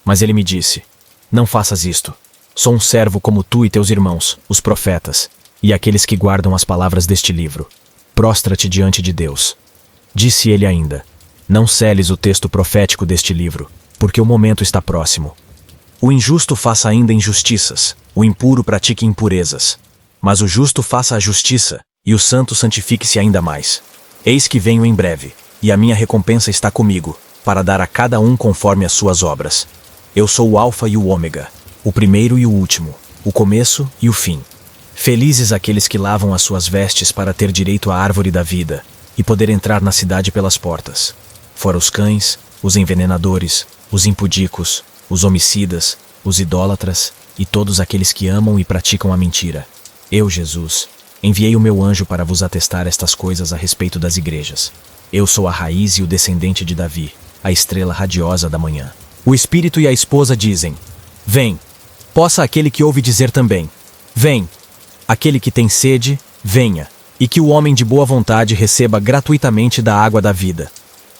Mas ele me disse: não faças isto. Sou um servo como tu e teus irmãos, os profetas, e aqueles que guardam as palavras deste livro. Prostra-te diante de Deus. Disse ele ainda: não seles o texto profético deste livro, porque o momento está próximo. O injusto faça ainda injustiças, o impuro pratique impurezas. Mas o justo faça a justiça, e o santo santifique-se ainda mais. Eis que venho em breve, e a minha recompensa está comigo, para dar a cada um conforme as suas obras. Eu sou o Alfa e o Ômega, o primeiro e o último, o começo e o fim. Felizes aqueles que lavam as suas vestes para ter direito à árvore da vida, e poder entrar na cidade pelas portas. Fora os cães, os envenenadores, os impudicos, os homicidas, os idólatras, e todos aqueles que amam e praticam a mentira. Eu, Jesus, enviei o meu anjo para vos atestar estas coisas a respeito das igrejas. Eu sou a raiz e o descendente de Davi, a estrela radiosa da manhã. O espírito e a esposa dizem: vem. Possa aquele que ouve dizer também: vem. Aquele que tem sede, venha. E que o homem de boa vontade receba gratuitamente da água da vida.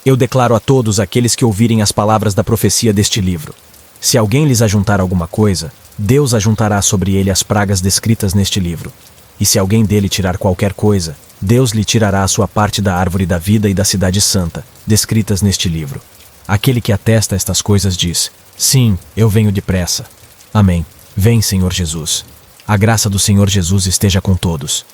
Eu declaro a todos aqueles que ouvirem as palavras da profecia deste livro: se alguém lhes ajuntar alguma coisa, Deus ajuntará sobre ele as pragas descritas neste livro. E se alguém dele tirar qualquer coisa, Deus lhe tirará a sua parte da árvore da vida e da cidade santa, descritas neste livro. Aquele que atesta estas coisas diz: sim, eu venho depressa. Amém. Vem, Senhor Jesus. A graça do Senhor Jesus esteja com todos.